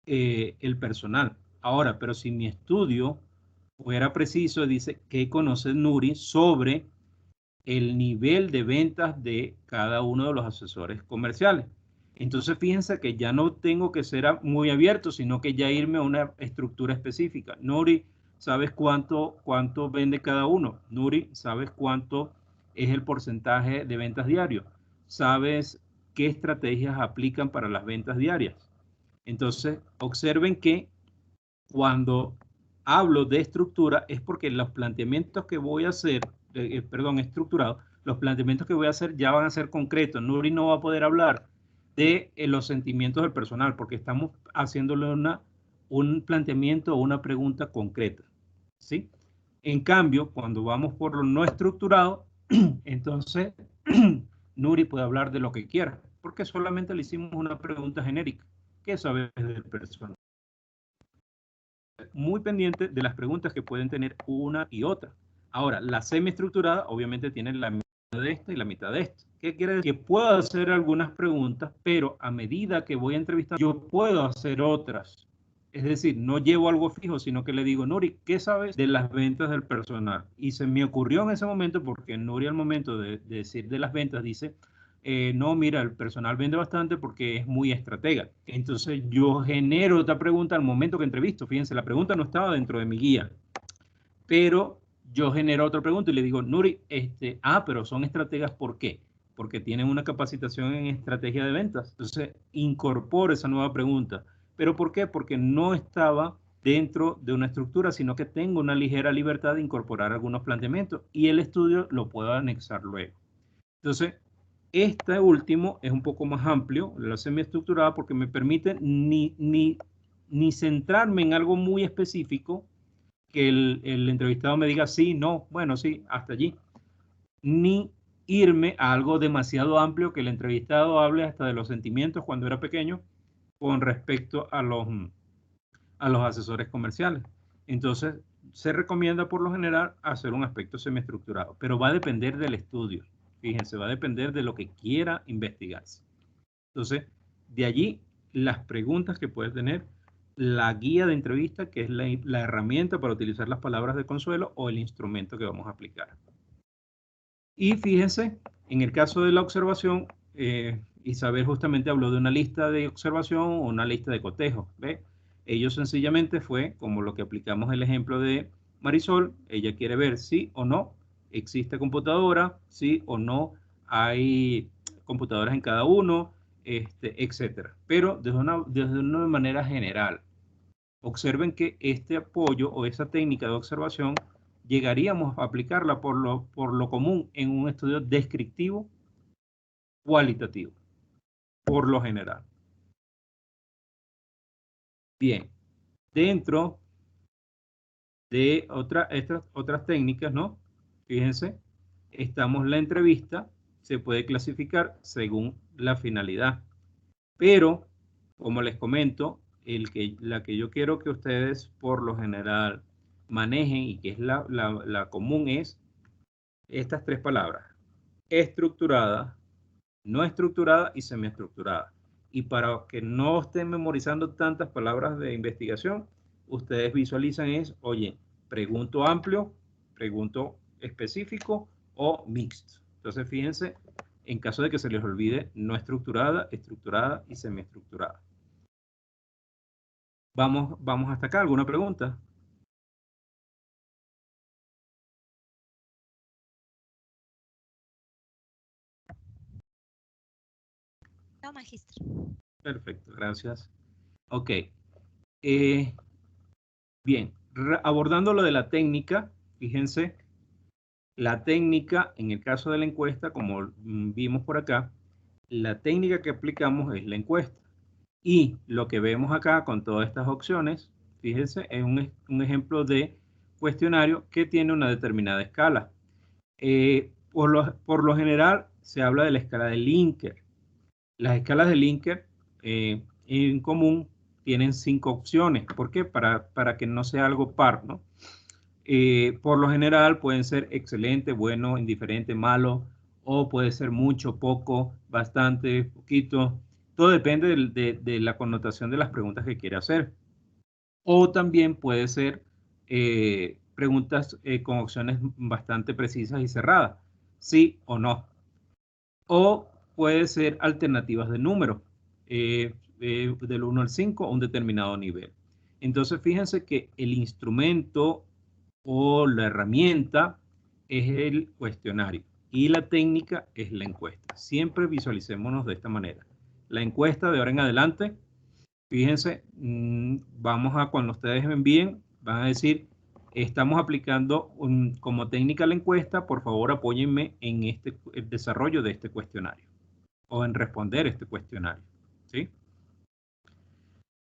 el personal. Ahora, pero si mi estudio fuera preciso, dice que conoce Nuri sobre el nivel de ventas de cada uno de los asesores comerciales. Entonces, fíjense que ya no tengo que ser muy abierto, sino que ya irme a una estructura específica. Nuri, ¿sabes cuánto vende cada uno? Nuri, ¿sabes cuánto es el porcentaje de ventas diario? ¿Sabes qué estrategias aplican para las ventas diarias? Entonces, observen que cuando hablo de estructura es porque los planteamientos que voy a hacer, estructurado, los planteamientos que voy a hacer ya van a ser concretos. Nuri no va a poder hablar de los sentimientos del personal porque estamos haciéndole un planteamiento o una pregunta concreta, ¿sí? En cambio, cuando vamos por lo no estructurado, entonces Nuri puede hablar de lo que quiera, porque solamente le hicimos una pregunta genérica. ¿Qué sabes del personal? Muy pendiente de las preguntas que pueden tener una y otra. Ahora, la semiestructurada obviamente tiene la mitad de esto y la mitad de esto. ¿Qué quiere decir? Que puedo hacer algunas preguntas, pero a medida que voy entrevistando, yo puedo hacer otras. Es decir, no llevo algo fijo, sino que le digo, Nuri, ¿qué sabes de las ventas del personal? Y se me ocurrió en ese momento, porque Nuri al momento de decir de las ventas dice, no, mira, el personal vende bastante porque es muy estratega. Entonces yo genero otra pregunta al momento que entrevisto. Fíjense, la pregunta no estaba dentro de mi guía, pero yo genero otra pregunta y le digo, Nuri, pero son estrategas, ¿por qué? Porque tienen una capacitación en estrategia de ventas. Entonces incorporo esa nueva pregunta. ¿Pero por qué? Porque no estaba dentro de una estructura, sino que tengo una ligera libertad de incorporar algunos planteamientos y el estudio lo puedo anexar luego. Entonces, este último es un poco más amplio, la semiestructurada, porque me permite ni centrarme en algo muy específico, que el entrevistado me diga sí, no, bueno, sí, hasta allí, ni irme a algo demasiado amplio que el entrevistado hable hasta de los sentimientos cuando era pequeño con respecto a los asesores comerciales. Entonces, se recomienda por lo general hacer un aspecto semiestructurado, pero va a depender del estudio. Fíjense, va a depender de lo que quiera investigarse. Entonces, de allí las preguntas que puede tener, la guía de entrevista, que es la herramienta para utilizar las palabras de consuelo o el instrumento que vamos a aplicar. Y fíjense, en el caso de la observación, Isabel justamente habló de una lista de observación o una lista de cotejo. ¿Ve? Ello sencillamente fue como lo que aplicamos el ejemplo de Marisol. Ella quiere ver sí o no existe computadora, sí o no hay computadoras en cada uno, etcétera. Pero desde una manera general. Observen que este apoyo o esa técnica de observación llegaríamos a aplicarla por lo común en un estudio descriptivo cualitativo, por lo general. Bien, dentro de estas otras técnicas, ¿no? Fíjense, estamos la entrevista, se puede clasificar según la finalidad, pero como les comento, la que yo quiero que ustedes por lo general manejen y que es la común es estas tres palabras: estructurada, no estructurada y semiestructurada. Y para que no estén memorizando tantas palabras de investigación, ustedes visualizan oye, pregunto amplio, pregunto específico o mixto. Entonces fíjense, en caso de que se les olvide, no estructurada, estructurada y semiestructurada. Vamos hasta acá. ¿Alguna pregunta? No, magistro. Perfecto, gracias. Ok. Bien, abordando lo de la técnica, fíjense La técnica, en el caso de la encuesta, como vimos por acá, la técnica que aplicamos es la encuesta. Y lo que vemos acá con todas estas opciones, fíjense, es un ejemplo de cuestionario que tiene una determinada escala. Por lo general, se habla de la escala de Likert. Las escalas de Likert en común tienen 5 opciones. ¿Por qué? Para que no sea algo par, ¿no? Por lo general pueden ser excelente, bueno, indiferente, malo, o puede ser mucho, poco, bastante, poquito. Todo depende de la connotación de las preguntas que quiere hacer. O también puede ser preguntas con opciones bastante precisas y cerradas, sí o no. O puede ser alternativas de número, del 1 al 5 a un determinado nivel. Entonces, fíjense que el instrumento o la herramienta es el cuestionario y la técnica es la encuesta. Siempre visualicémonos de esta manera. La encuesta de ahora en adelante, fíjense, vamos a, cuando ustedes me envíen, van a decir, estamos aplicando como técnica la encuesta, por favor apóyenme en el desarrollo de este cuestionario o en responder este cuestionario, ¿sí?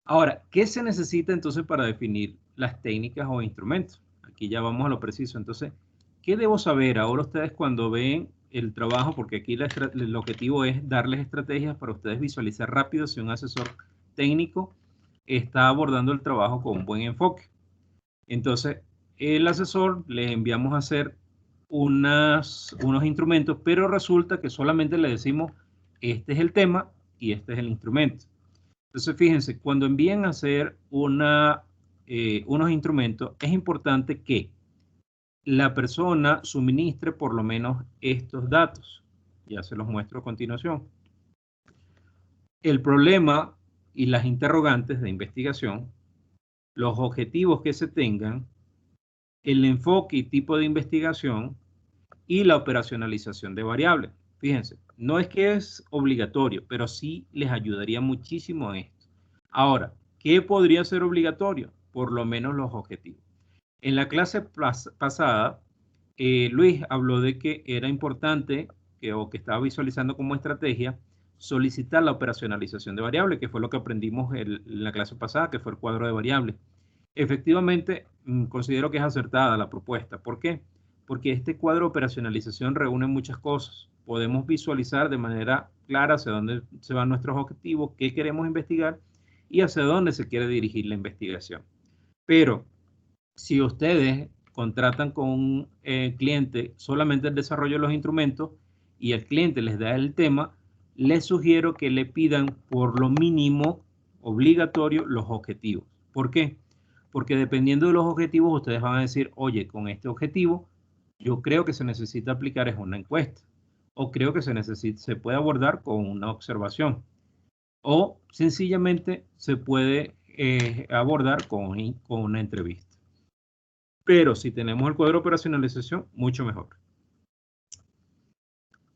Ahora, ¿qué se necesita entonces para definir las técnicas o instrumentos? Aquí ya vamos a lo preciso. Entonces, ¿qué debo saber ahora ustedes cuando ven el trabajo? Porque aquí el objetivo es darles estrategias para ustedes visualizar rápido si un asesor técnico está abordando el trabajo con un buen enfoque. Entonces, el asesor les enviamos a hacer unos instrumentos, pero resulta que solamente le decimos, este es el tema y este es el instrumento. Entonces, fíjense, cuando envían a hacer unos instrumentos, es importante que la persona suministre por lo menos estos datos. Ya se los muestro a continuación. El problema y las interrogantes de investigación, los objetivos que se tengan, el enfoque y tipo de investigación y la operacionalización de variables. Fíjense, no es que es obligatorio, pero sí les ayudaría muchísimo a esto. Ahora, ¿qué podría ser obligatorio? Por lo menos los objetivos. En la clase pasada, Luis habló de que era importante, o que estaba visualizando como estrategia, solicitar la operacionalización de variables, que fue lo que aprendimos en la clase pasada, que fue el cuadro de variables. Efectivamente, considero que es acertada la propuesta. ¿Por qué? Porque este cuadro de operacionalización reúne muchas cosas. Podemos visualizar de manera clara hacia dónde se van nuestros objetivos, qué queremos investigar y hacia dónde se quiere dirigir la investigación. Pero si ustedes contratan con un cliente solamente el desarrollo de los instrumentos y el cliente les da el tema, les sugiero que le pidan por lo mínimo obligatorio los objetivos. ¿Por qué? Porque dependiendo de los objetivos, ustedes van a decir, oye, con este objetivo, yo creo que se necesita aplicar es una encuesta, o creo que se puede abordar con una observación, o sencillamente se puede abordar con una entrevista. Pero si tenemos el cuadro de operacionalización, mucho mejor.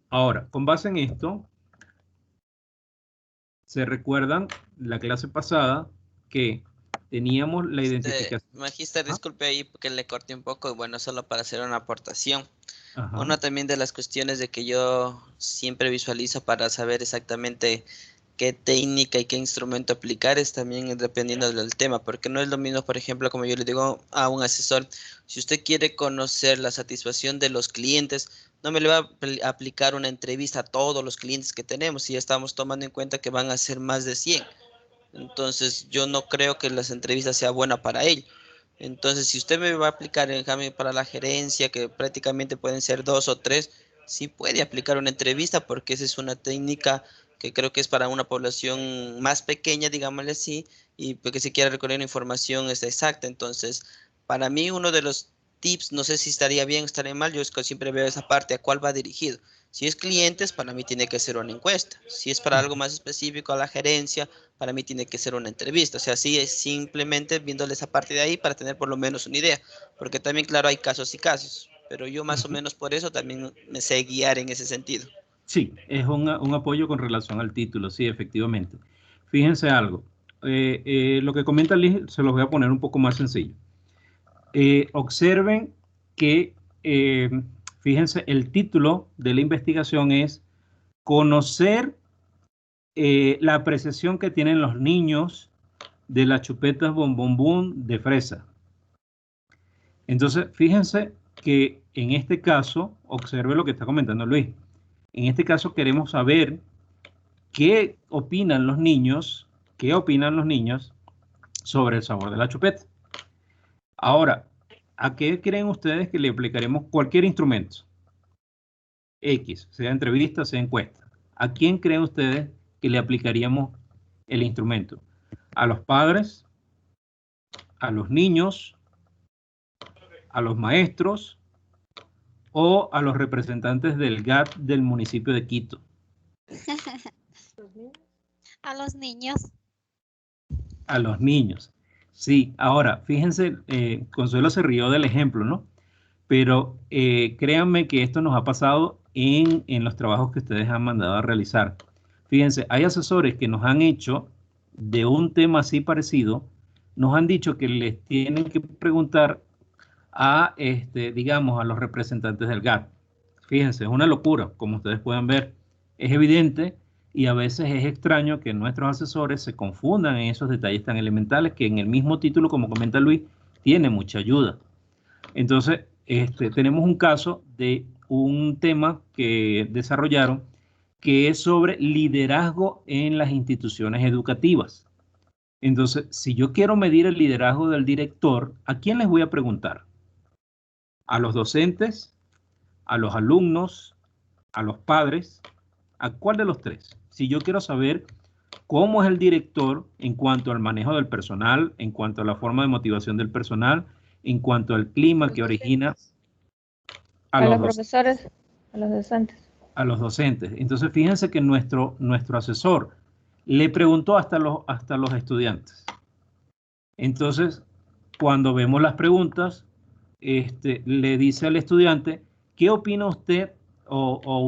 Ahora, con base en esto, se recuerdan la clase pasada que teníamos la identificación. Magíster, disculpe ahí porque le corté un poco, y bueno, solo para hacer una aportación. Ajá. Una también de las cuestiones de que yo siempre visualizo para saber exactamente qué técnica y qué instrumento aplicar es también dependiendo del tema, porque no es lo mismo, por ejemplo, como yo le digo a un asesor, si usted quiere conocer la satisfacción de los clientes, no me le va a aplicar una entrevista a todos los clientes que tenemos, si ya estamos tomando en cuenta que van a ser más de 100. Entonces, yo no creo que las entrevistas sea buena para ello. Entonces, si usted me va a aplicar en cambio para la gerencia, que prácticamente pueden ser 2 o 3, sí puede aplicar una entrevista, porque esa es una técnica que creo que es para una población más pequeña, digámosle así, y porque se quiere recorrer información exacta. Entonces, para mí uno de los tips, no sé si estaría bien o estaría mal, yo siempre veo esa parte, a cuál va dirigido. Si es clientes, para mí tiene que ser una encuesta. Si es para algo más específico a la gerencia, para mí tiene que ser una entrevista. O sea, sí es simplemente viéndole esa parte de ahí para tener por lo menos una idea. Porque también, claro, hay casos y casos. Pero yo más o menos por eso también me sé guiar en ese sentido. Sí, es un apoyo con relación al título, sí, efectivamente. Fíjense algo. Lo que comenta Liz se los voy a poner un poco más sencillo. Observen que Fíjense, el título de la investigación es conocer la apreciación que tienen los niños de las chupetas bombombón de fresa. Entonces, fíjense que en este caso, observe lo que está comentando Luis. En este caso queremos saber qué opinan los niños sobre el sabor de la chupeta. Ahora, ¿a qué creen ustedes que le aplicaremos cualquier instrumento? X, sea entrevista, sea encuesta. ¿A quién creen ustedes que le aplicaríamos el instrumento? ¿A los padres? ¿A los niños? ¿A los maestros? ¿O a los representantes del GAT del municipio de Quito? A los niños. A los niños. Sí, ahora, fíjense, Consuelo se rió del ejemplo, ¿no? Pero créanme que esto nos ha pasado en los trabajos que ustedes han mandado a realizar. Fíjense, hay asesores que nos han hecho de un tema así parecido, nos han dicho que les tienen que preguntar a, digamos, a los representantes del GAT. Fíjense, es una locura, como ustedes pueden ver. Es evidente y a veces es extraño que nuestros asesores se confundan en esos detalles tan elementales que en el mismo título, como comenta Luis, tiene mucha ayuda. Entonces, tenemos un caso de un tema que desarrollaron que es sobre liderazgo en las instituciones educativas. Entonces, si yo quiero medir el liderazgo del director, ¿a quién les voy a preguntar? ¿A los docentes? ¿A los alumnos? ¿A los padres? ¿A cuál de los tres? Si yo quiero saber cómo es el director en cuanto al manejo del personal, en cuanto a la forma de motivación del personal, en cuanto al clima que origina a los profesores, a los docentes. A los docentes. Entonces, fíjense que nuestro asesor le preguntó hasta los estudiantes. Entonces, cuando vemos las preguntas, le dice al estudiante, ¿qué opina usted o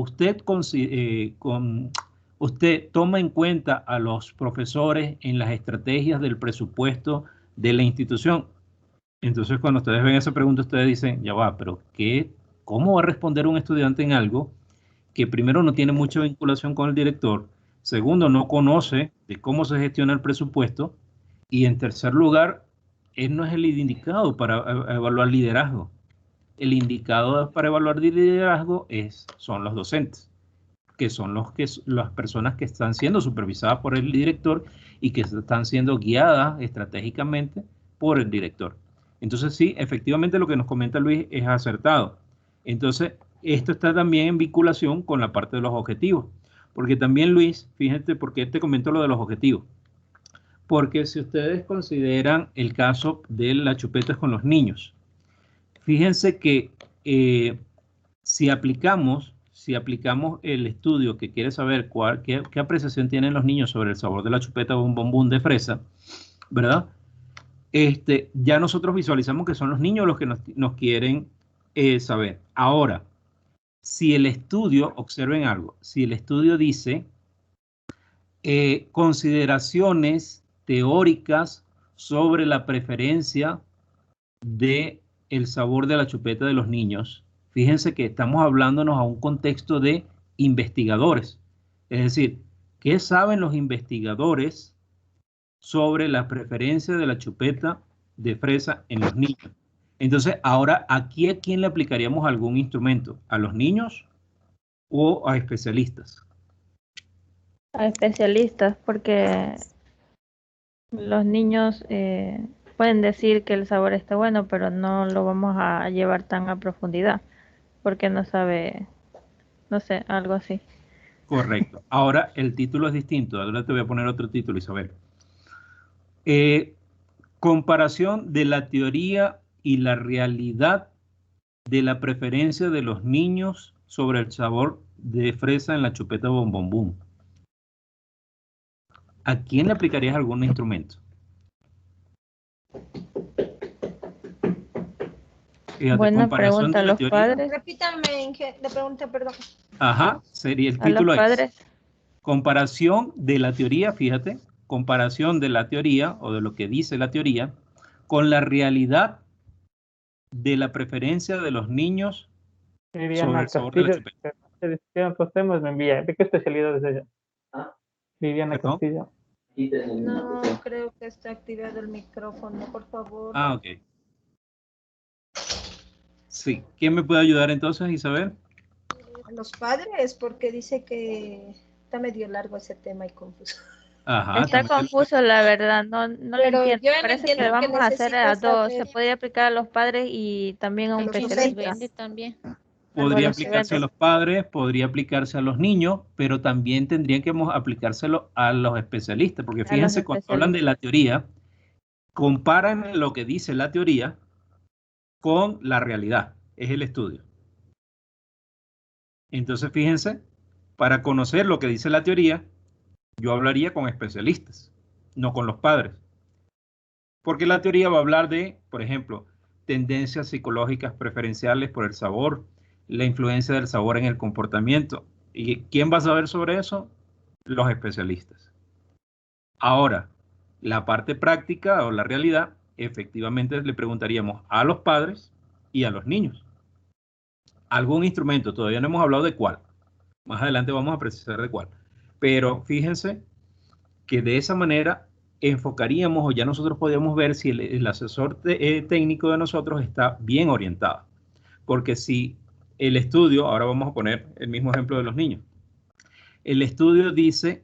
usted toma en cuenta a los profesores en las estrategias del presupuesto de la institución? Entonces, cuando ustedes ven esa pregunta, ustedes dicen, ya va, pero ¿cómo va a responder un estudiante en algo que primero no tiene mucha vinculación con el director, segundo no conoce de cómo se gestiona el presupuesto y en tercer lugar, él no es el indicado para evaluar liderazgo? El indicado para evaluar liderazgo son los docentes, que son las personas que están siendo supervisadas por el director y que están siendo guiadas estratégicamente por el director. Entonces sí, efectivamente lo que nos comenta Luis es acertado. Entonces, esto está también en vinculación con la parte de los objetivos. Porque también Luis, fíjate por qué te comento lo de los objetivos. Porque si ustedes consideran el caso de las chupetas con los niños, fíjense que si aplicamos el estudio que quiere saber qué apreciación tienen los niños sobre el sabor de la chupeta bombombón de fresa, ¿verdad? Ya nosotros visualizamos que son los niños los que nos quieren saber. Ahora, si el estudio, observen algo, si el estudio dice consideraciones teóricas sobre la preferencia del sabor de la chupeta de los niños, fíjense que estamos hablándonos a un contexto de investigadores. Es decir, ¿qué saben los investigadores sobre la preferencia de la chupeta de fresa en los niños? Entonces, ahora, ¿aquí a quién le aplicaríamos algún instrumento? ¿A los niños o a especialistas? A especialistas, porque los niños pueden decir que el sabor está bueno, pero no lo vamos a llevar tan a profundidad, porque no sabe, no sé, algo así. Correcto. Ahora el título es distinto. Ahora te voy a poner otro título, Isabel. Comparación de la teoría y la realidad de la preferencia de los niños sobre el sabor de fresa en la chupeta bombombón. ¿A quién le aplicarías algún instrumento? Fíjate, buena pregunta, ¿a los teoría, padres? Repítame la pregunta, perdón. Ajá, sería el ¿A los título padres? Comparación de la teoría, fíjate, comparación de la teoría o de lo que dice la teoría con la realidad de la preferencia de los niños Viviana sobre el sabor de la Castillo, chupeta. que tiene otros temas, me envía. ¿De qué especialidad es ella? Viviana ¿Perdón? Castillo. No creo que esté activado el micrófono, por favor. Ah, ok. Sí. ¿Quién me puede ayudar entonces, Isabel? A los padres, porque dice que está medio largo ese tema y confuso. Ajá. Está también- confuso, la verdad, no lo Pero entiendo. yo no Parece que entiendo que vamos a hacer a necesito dos. Se saber podría aplicar a los padres y también a a un los especialista. docentes. también. Podría los aplicarse a estudiantes. los padres, podría aplicarse a los niños, pero también tendrían que aplicárselo a los especialistas, porque A los fíjense, cuando hablan de la especialistas. teoría, comparan lo que dice la teoría con la realidad, es el estudio. Entonces, fíjense, para conocer lo que dice la teoría, yo hablaría con especialistas, no con los padres. Porque la teoría va a hablar de, por ejemplo, tendencias psicológicas preferenciales por el sabor, la influencia del sabor en el comportamiento. ¿Y quién va a saber sobre eso? Los especialistas. Ahora, la parte práctica o la realidad, efectivamente le preguntaríamos a los padres y a los niños. Algún instrumento, todavía no hemos hablado de cuál. Más adelante vamos a precisar de cuál. Pero fíjense que de esa manera enfocaríamos o ya nosotros podríamos ver si el asesor técnico de nosotros está bien orientado. Porque si el estudio, ahora vamos a poner el mismo ejemplo de los niños, el estudio dice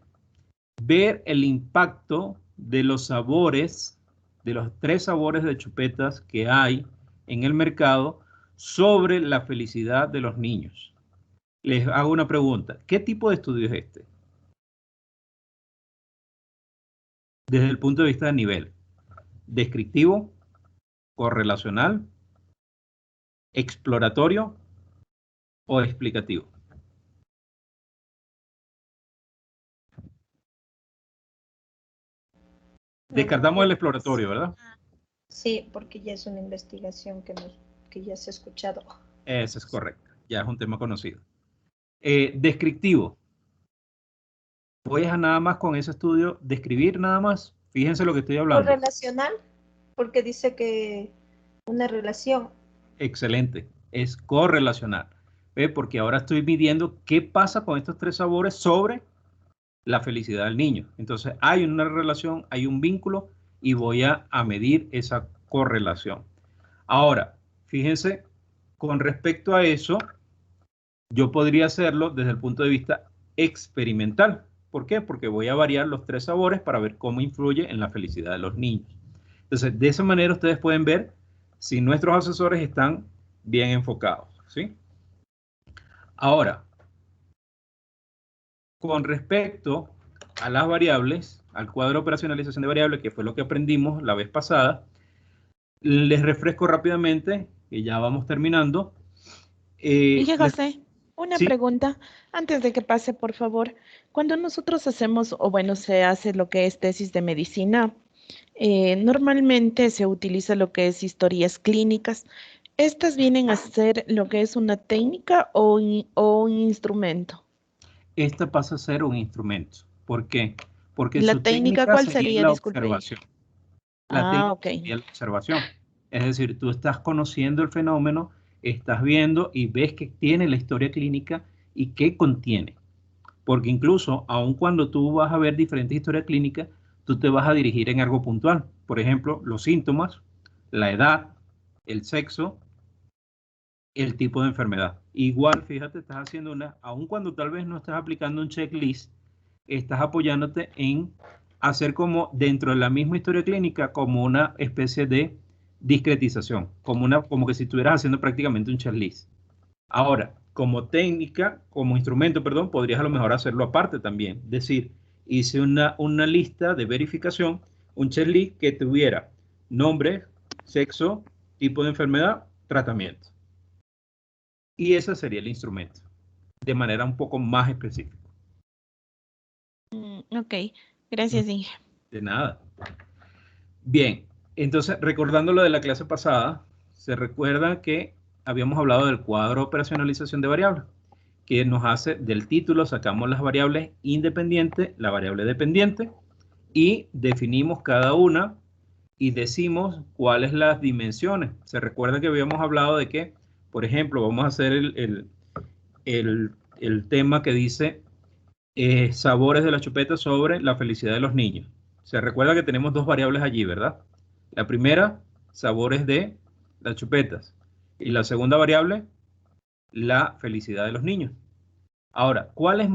ver el impacto de los sabores, de los 3 sabores de chupetas que hay en el mercado sobre la felicidad de los niños. Les hago una pregunta, ¿qué tipo de estudio es este? Desde el punto de vista de nivel, descriptivo, correlacional, exploratorio o explicativo. Descartamos el exploratorio, ¿verdad? Sí, porque ya es una investigación que ya se ha escuchado. Eso es correcto, ya es un tema conocido. Descriptivo. Voy a nada más con ese estudio describir nada más. Fíjense lo que estoy hablando. Correlacional, porque dice que una relación. Excelente, es correlacional. Porque ahora estoy midiendo qué pasa con estos 3 sabores sobre la felicidad del niño. Entonces hay una relación, hay un vínculo y voy a medir esa correlación. Ahora, fíjense, con respecto a eso, yo podría hacerlo desde el punto de vista experimental. ¿Por qué? Porque voy a variar los 3 sabores para ver cómo influye en la felicidad de los niños. Entonces, de esa manera ustedes pueden ver si nuestros asesores están bien enfocados, ¿sí? Ahora, con respecto a las variables, al cuadro de operacionalización de variables, que fue lo que aprendimos la vez pasada, les refresco rápidamente, que ya vamos terminando. Miguel José, una ¿Sí? pregunta antes de que pase, por favor. Cuando nosotros hacemos, o bueno, se hace lo que es tesis de medicina, normalmente se utiliza lo que es historias clínicas. ¿Estas vienen a ser lo que es una técnica o un instrumento? Esta pasa a ser un instrumento. ¿Por qué? Porque ¿Y la su técnica técnica cuál sería sería? la Disculpe. observación. La Ah, técnica ok. sería la observación. Es decir, tú estás conociendo el fenómeno, estás viendo y ves que tiene la historia clínica y qué contiene. Porque incluso, aun cuando tú vas a ver diferentes historias clínicas, tú te vas a dirigir en algo puntual. Por ejemplo, los síntomas, la edad, el sexo, el tipo de enfermedad. Igual, fíjate, estás haciendo aun cuando tal vez no estás aplicando un checklist, estás apoyándote en hacer como dentro de la misma historia clínica, como una especie de discretización, como que si estuvieras haciendo prácticamente un checklist. Ahora, como técnica, como instrumento, perdón, podrías a lo mejor hacerlo aparte también. Es decir, hice una lista de verificación, un checklist que tuviera nombre, sexo, tipo de enfermedad, tratamiento. Y ese sería el instrumento, de manera un poco más específica. Ok, gracias, Inge. De nada. Bien, entonces, recordando lo de la clase pasada, se recuerda que habíamos hablado del cuadro de operacionalización de variables, que nos hace, del título sacamos las variables independientes, la variable dependiente, y definimos cada una y decimos cuáles las dimensiones. Se recuerda que habíamos hablado de que Por ejemplo, vamos a hacer el tema que dice sabores de la chupeta sobre la felicidad de los niños. Se recuerda que tenemos dos variables allí, ¿verdad? La primera, sabores de las chupetas. Y la segunda variable, la felicidad de los niños. Ahora, ¿cuál es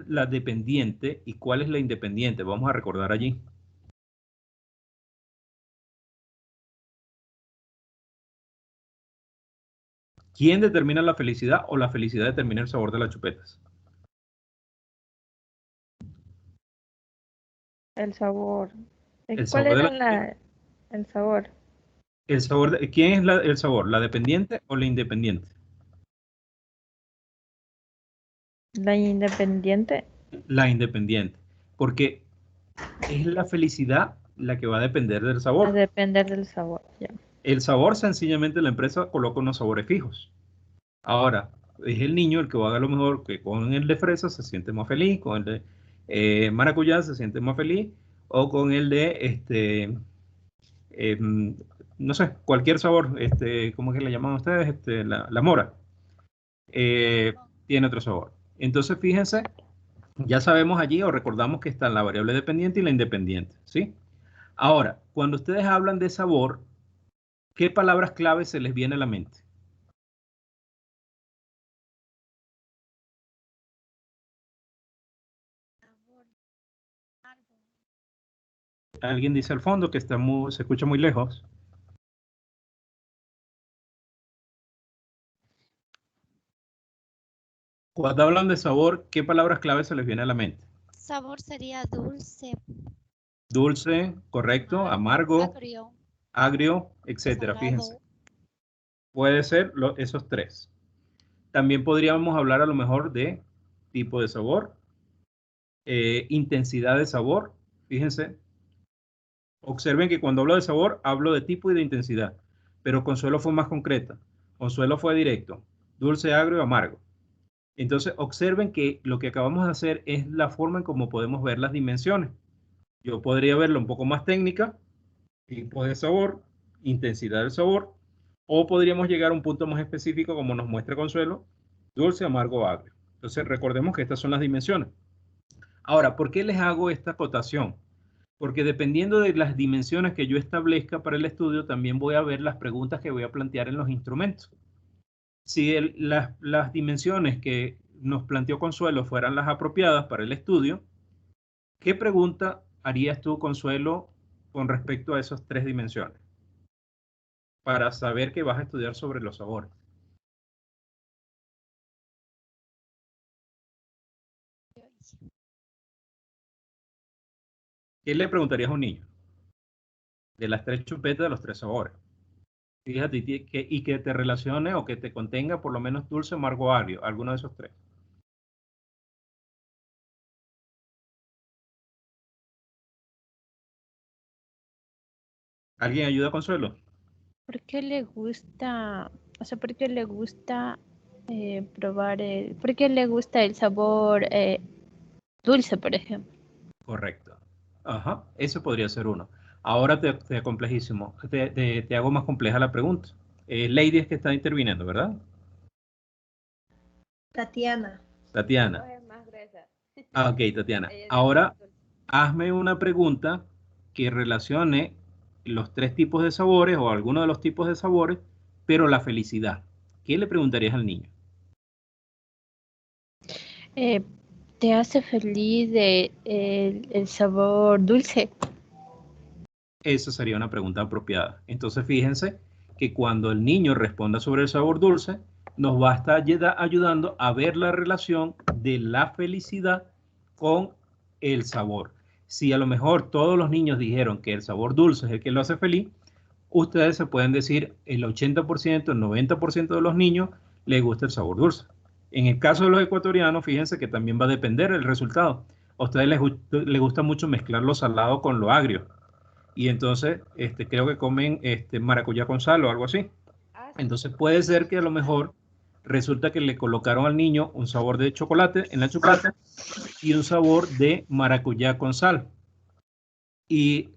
la dependiente y cuál es la independiente? Vamos a recordar allí. ¿Quién determina la felicidad o la felicidad determina el sabor de las chupetas? El sabor. El ¿Cuál sabor de era el sabor? el sabor ¿quién es el sabor? ¿La dependiente o la independiente? La independiente. La independiente. Porque es la felicidad la que va a depender del Va a sabor. depender del sabor. Ya. El sabor, sencillamente, la empresa coloca unos sabores fijos. Ahora, es el niño el que va a lo mejor que con el de fresa se siente más feliz, con el de maracuyá se siente más feliz, o con el de, no sé, cualquier sabor, ¿cómo es que le llaman ustedes? La mora, tiene otro sabor. Entonces, fíjense, ya sabemos allí o recordamos que está la variable dependiente y la independiente, ¿sí? Ahora, cuando ustedes hablan de sabor, ¿qué palabras clave se les viene a la mente? Alguien dice al fondo que se escucha muy lejos. Cuando hablan de sabor, ¿qué palabras clave se les viene a la mente? Sabor sería dulce, Dulce, correcto, amargo, agrio, agrio, etcétera. salado. Fíjense. Puede ser esos tres. También podríamos hablar a lo mejor de tipo de sabor, intensidad de sabor. Fíjense. Observen que cuando hablo de sabor, hablo de tipo y de intensidad. Pero Consuelo fue más concreta. Consuelo fue directo. Dulce, agrio, amargo. Entonces, observen que lo que acabamos de hacer es la forma en cómo podemos ver las dimensiones. Yo podría verlo un poco más técnica, tipo de sabor, intensidad del sabor, o podríamos llegar a un punto más específico como nos muestra Consuelo, dulce, amargo, agrio. Entonces, recordemos que estas son las dimensiones. Ahora, ¿por qué les hago esta acotación? Porque dependiendo de las dimensiones que yo establezca para el estudio, también voy a ver las preguntas que voy a plantear en los instrumentos. Si las dimensiones que nos planteó Consuelo fueran las apropiadas para el estudio, ¿qué pregunta harías tú, Consuelo, con respecto a esas tres dimensiones? Para saber que vas a estudiar sobre los sabores. ¿Qué le preguntarías a un niño? De las tres chupetas de los tres sabores. Fíjate, y que te relacione o que te contenga por lo menos dulce, amargo, agrio, alguno de esos tres. ¿Alguien ayuda a Consuelo? ¿Por qué le gusta, o sea, por qué le gusta probar por qué le gusta el sabor dulce, por ejemplo? Correcto. Ajá, eso podría ser uno. Ahora te complejísimo. Te hago más compleja la pregunta. Lady es que está interviniendo, ¿verdad? Tatiana. Tatiana. Ah, ok, Tatiana. Ahora, hazme una pregunta que relacione los tres tipos de sabores o alguno de los tipos de sabores, pero la felicidad. ¿Qué le preguntarías al niño? ¿Te hace feliz el sabor dulce? Esa sería una pregunta apropiada. Entonces, fíjense que cuando el niño responda sobre el sabor dulce, nos va a estar ayudando a ver la relación de la felicidad con el sabor. Si a lo mejor todos los niños dijeron que el sabor dulce es el que lo hace feliz, ustedes se pueden decir el 80%, el 90% de los niños les gusta el sabor dulce. En el caso de los ecuatorianos, fíjense que también va a depender el resultado. A ustedes les gusta mucho mezclar lo salado con lo agrio. Y entonces creo que comen maracuyá con sal o algo así. Entonces puede ser que a lo mejor resulta que le colocaron al niño un sabor de chocolate en la chupeta y un sabor de maracuyá con sal. Y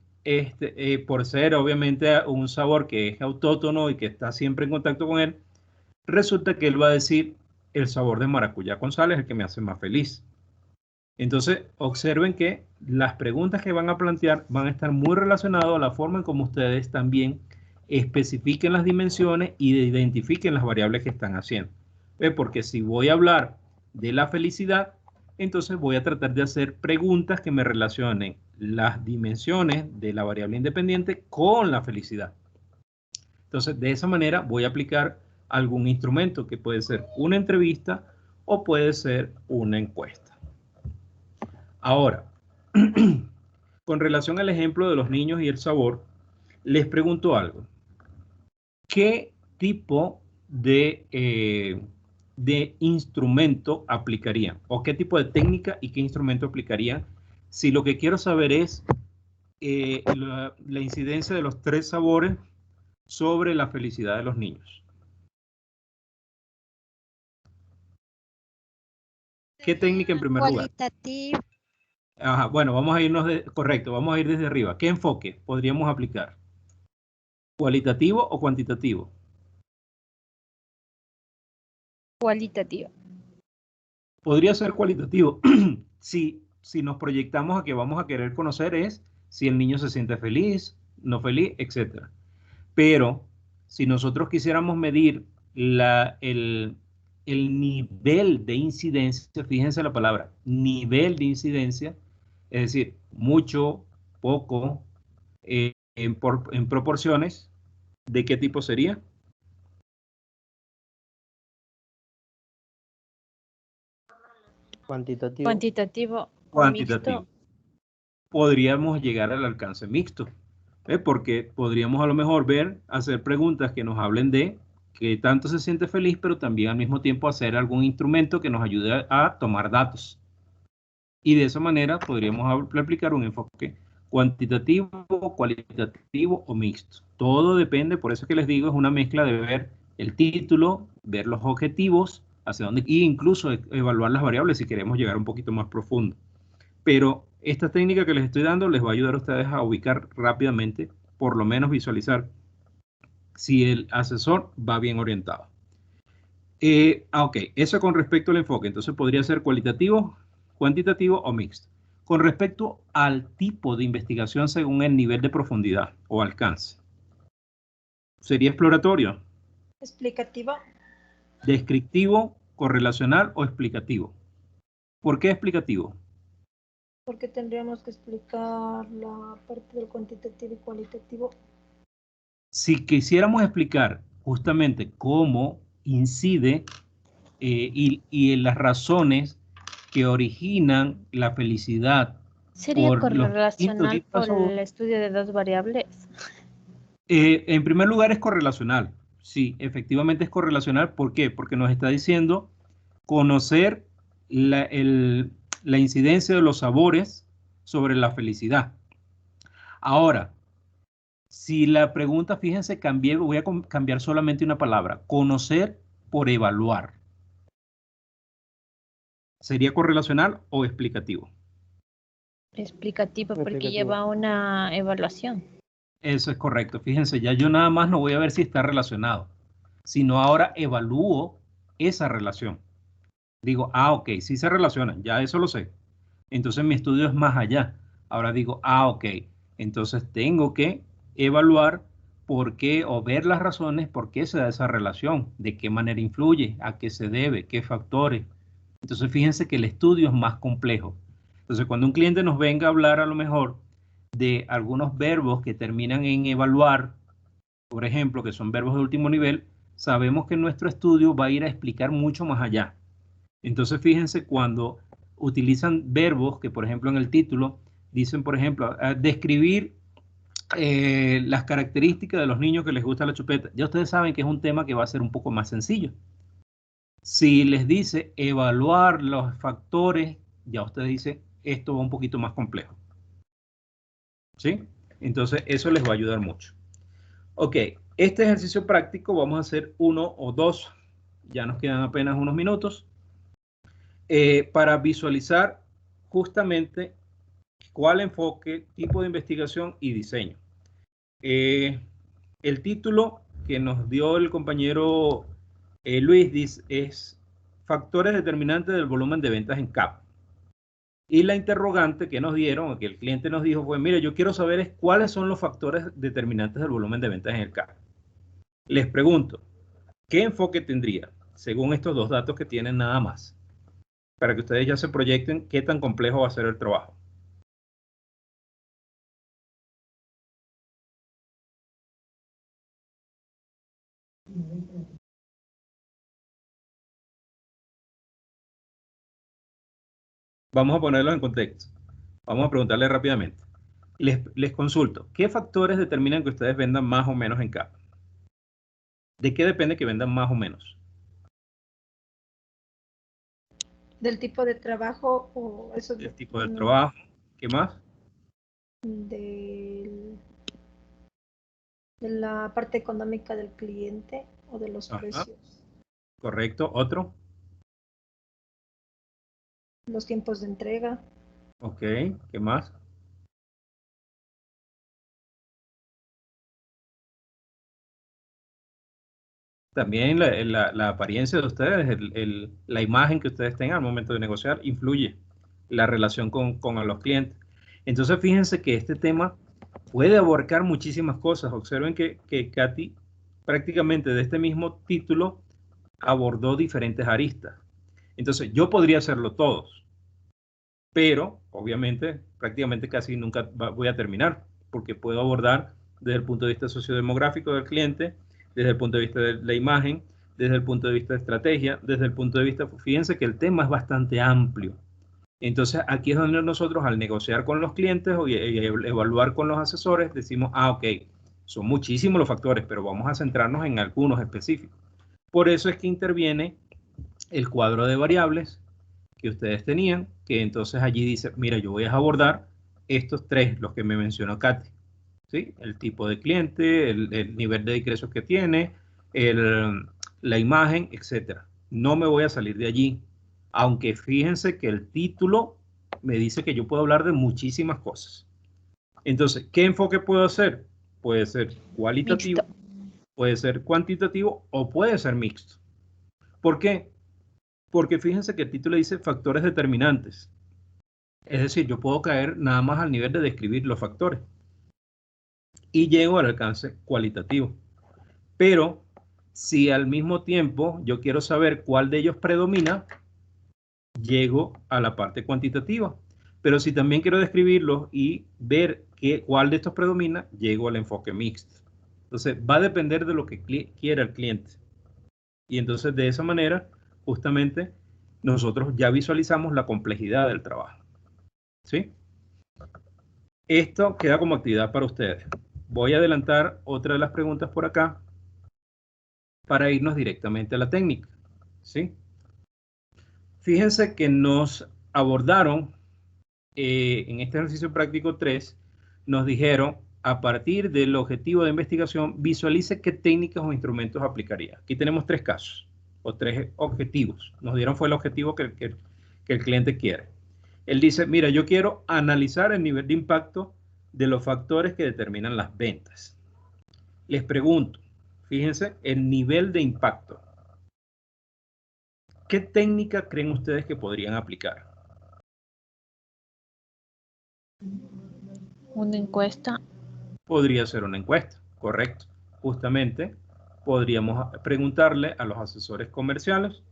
por ser obviamente un sabor que es autóctono y que está siempre en contacto con él, resulta que él va a decir el sabor de maracuyá con sal es el que me hace más feliz. Entonces, observen que las preguntas que van a plantear van a estar muy relacionadas a la forma en cómo ustedes también especifiquen las dimensiones y identifiquen las variables que están haciendo. Porque si voy a hablar de la felicidad, entonces voy a tratar de hacer preguntas que me relacionen las dimensiones de la variable independiente con la felicidad. Entonces, de esa manera voy a aplicar algún instrumento que puede ser una entrevista o puede ser una encuesta. Ahora, con relación al ejemplo de los niños y el sabor, les pregunto algo. ¿Qué tipo de instrumento aplicarían? ¿O qué tipo de técnica y qué instrumento aplicarían? Si lo que quiero saber es la incidencia de los 3 sabores sobre la felicidad de los niños. ¿Qué técnica en primer lugar? Cualitativo. Ajá, bueno, vamos a irnos correcto, vamos a ir desde arriba. ¿Qué enfoque podríamos aplicar? ¿Cualitativo o cuantitativo? Cualitativo. Podría ser cualitativo si nos proyectamos a que vamos a querer conocer es si el niño se siente feliz, no feliz, etc. Pero si nosotros quisiéramos medir el nivel de incidencia, fíjense la palabra, nivel de incidencia, es decir, mucho, poco, en proporciones, ¿de qué tipo sería? Cuantitativo. Cuantitativo. Cuantitativo. Mixto. Podríamos llegar al alcance mixto, porque podríamos a lo mejor hacer preguntas que nos hablen de qué tanto se siente feliz, pero también al mismo tiempo hacer algún instrumento que nos ayude a tomar datos. Y de esa manera podríamos aplicar un enfoque cuantitativo, cualitativo o mixto. Todo depende, por eso que les digo, es una mezcla de ver el título, ver los objetivos, hacia dónde, e incluso evaluar las variables si queremos llegar un poquito más profundo. Pero esta técnica que les estoy dando les va a ayudar a ustedes a ubicar rápidamente, por lo menos visualizar si el asesor va bien orientado. Ok, eso con respecto al enfoque. Entonces podría ser cualitativo, cuantitativo o mixto. Con respecto al tipo de investigación según el nivel de profundidad o alcance. ¿Sería exploratorio? Explicativo. Descriptivo, correlacional o explicativo. ¿Por qué explicativo? Porque tendríamos que explicar la parte del cuantitativo y cualitativo. Si quisiéramos explicar justamente cómo incide y las razones que originan la felicidad. ¿Sería correlacional por el estudio de 2 variables? En primer lugar es correlacional. Sí, efectivamente es correlacional. ¿Por qué? Porque nos está diciendo conocer la incidencia de los sabores sobre la felicidad. Ahora, si la pregunta, fíjense, voy a cambiar solamente una palabra. Conocer por evaluar. ¿Sería correlacional o explicativo? Explicativo, porque lleva una evaluación. Eso es correcto. Fíjense, ya yo nada más no voy a ver si está relacionado, sino ahora evalúo esa relación. Digo, ok, sí se relacionan, ya eso lo sé. Entonces mi estudio es más allá. Ahora digo, ok, entonces tengo que evaluar por qué o ver las razones por qué se da esa relación, de qué manera influye, a qué se debe, qué factores. Entonces fíjense que el estudio es más complejo. Entonces cuando un cliente nos venga a hablar a lo mejor de algunos verbos que terminan en evaluar, por ejemplo, que son verbos de último nivel, sabemos que nuestro estudio va a ir a explicar mucho más allá. Entonces fíjense cuando utilizan verbos que, por ejemplo, en el título dicen, por ejemplo, describir las características de los niños que les gusta la chupeta. Ya ustedes saben que es un tema que va a ser un poco más sencillo. Si les dice evaluar los factores, ya ustedes dicen, esto va un poquito más complejo. ¿Sí? Entonces, eso les va a ayudar mucho. Ok, este ejercicio práctico vamos a hacer 1 o 2. Ya nos quedan apenas unos minutos. Para visualizar justamente ¿Cuál enfoque, tipo de investigación y diseño? El título que nos dio el compañero Luis es factores determinantes del volumen de ventas en CAP. Y la interrogante que nos dieron, o que el cliente nos dijo, fue, mire, yo quiero saber es cuáles son los factores determinantes del volumen de ventas en el CAP. Les pregunto, ¿qué enfoque tendría, según estos dos datos que tienen nada más, para que ustedes ya se proyecten qué tan complejo va a ser el trabajo? Vamos a ponerlos en contexto. Vamos a preguntarle rápidamente. Les consulto, ¿qué factores determinan que ustedes vendan más o menos en CAP? ¿De qué depende que vendan más o menos? Del tipo de trabajo o eso. El tipo de trabajo. ¿Qué más? De la parte económica del cliente o de los precios. Correcto. ¿Otro? Los tiempos de entrega. Ok. ¿Qué más? También la apariencia de ustedes, la imagen que ustedes tengan al momento de negociar, influye la relación con los clientes. Entonces, fíjense que este tema puede abarcar muchísimas cosas. Observen que Katy prácticamente de este mismo título abordó diferentes aristas. Entonces, yo podría hacerlo todos, pero obviamente prácticamente casi nunca voy a terminar, porque puedo abordar desde el punto de vista sociodemográfico del cliente, desde el punto de vista de la imagen, desde el punto de vista de estrategia, desde el punto de vista, fíjense que el tema es bastante amplio. Entonces, aquí es donde nosotros al negociar con los clientes y evaluar con los asesores, decimos, ok, son muchísimos los factores, pero vamos a centrarnos en algunos específicos. Por eso es que interviene el cuadro de variables que ustedes tenían, que entonces allí dice, mira, yo voy a abordar estos tres, los que me mencionó Katy, ¿sí? El tipo de cliente, el nivel de ingresos que tiene, la imagen, etcétera. No me voy a salir de allí, aunque fíjense que el título me dice que yo puedo hablar de muchísimas cosas. Entonces, ¿qué enfoque puedo hacer? Puede ser cualitativo, puede ser cuantitativo o puede ser mixto. ¿Por qué? Porque fíjense que el título dice factores determinantes. Es decir, yo puedo caer nada más al nivel de describir los factores y llego al alcance cualitativo. Pero si al mismo tiempo yo quiero saber cuál de ellos predomina, llego a la parte cuantitativa. Pero si también quiero describirlos y ver cuál de estos predomina, llego al enfoque mixto. Entonces, va a depender de lo que quiera el cliente. Y entonces, de esa manera, justamente, nosotros ya visualizamos la complejidad del trabajo. ¿Sí? Esto queda como actividad para ustedes. Voy a adelantar otra de las preguntas por acá para irnos directamente a la técnica. ¿Sí? Fíjense que nos abordaron en este ejercicio práctico 3, nos dijeron, a partir del objetivo de investigación, visualice qué técnicas o instrumentos aplicaría. Aquí tenemos tres casos, o tres objetivos. Nos dieron fue el objetivo que el cliente quiere. Él dice, mira, yo quiero analizar el nivel de impacto de los factores que determinan las ventas. Les pregunto, fíjense, el nivel de impacto. ¿Qué técnica creen ustedes que podrían aplicar? Una encuesta. Podría ser una encuesta, correcto. Justamente podríamos preguntarle a los asesores comerciales,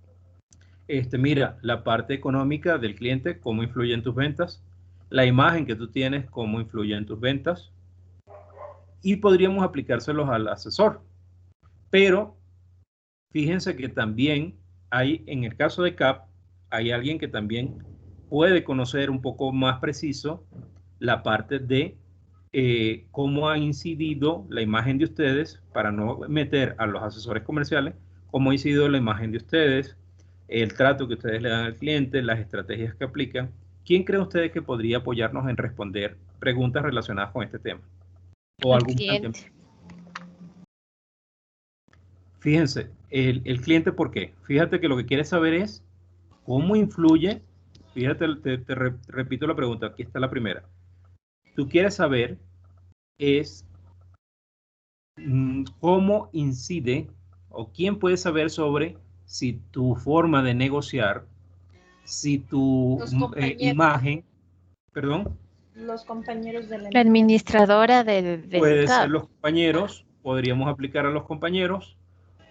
mira, la parte económica del cliente, ¿cómo influye en tus ventas? La imagen que tú tienes, ¿cómo influye en tus ventas? Y podríamos aplicárselos al asesor. Pero fíjense que también hay, en el caso de CAP, hay alguien que también puede conocer un poco más preciso la parte de cómo ha incidido la imagen de ustedes, para no meter a los asesores comerciales, cómo ha incidido la imagen de ustedes, el trato que ustedes le dan al cliente, las estrategias que aplican. ¿Quién cree ustedes que podría apoyarnos en responder preguntas relacionadas con este tema? O algún cliente. Fíjense, el cliente, ¿por qué? Fíjate que lo que quiere saber es cómo influye, fíjate, te repito la pregunta, aquí está la primera. tú quieres saber es cómo incide o quién puede saber sobre si tu forma de negociar, si tu imagen, perdón, los compañeros de La administradora del puede ser CAP. los compañeros, podríamos aplicar a los compañeros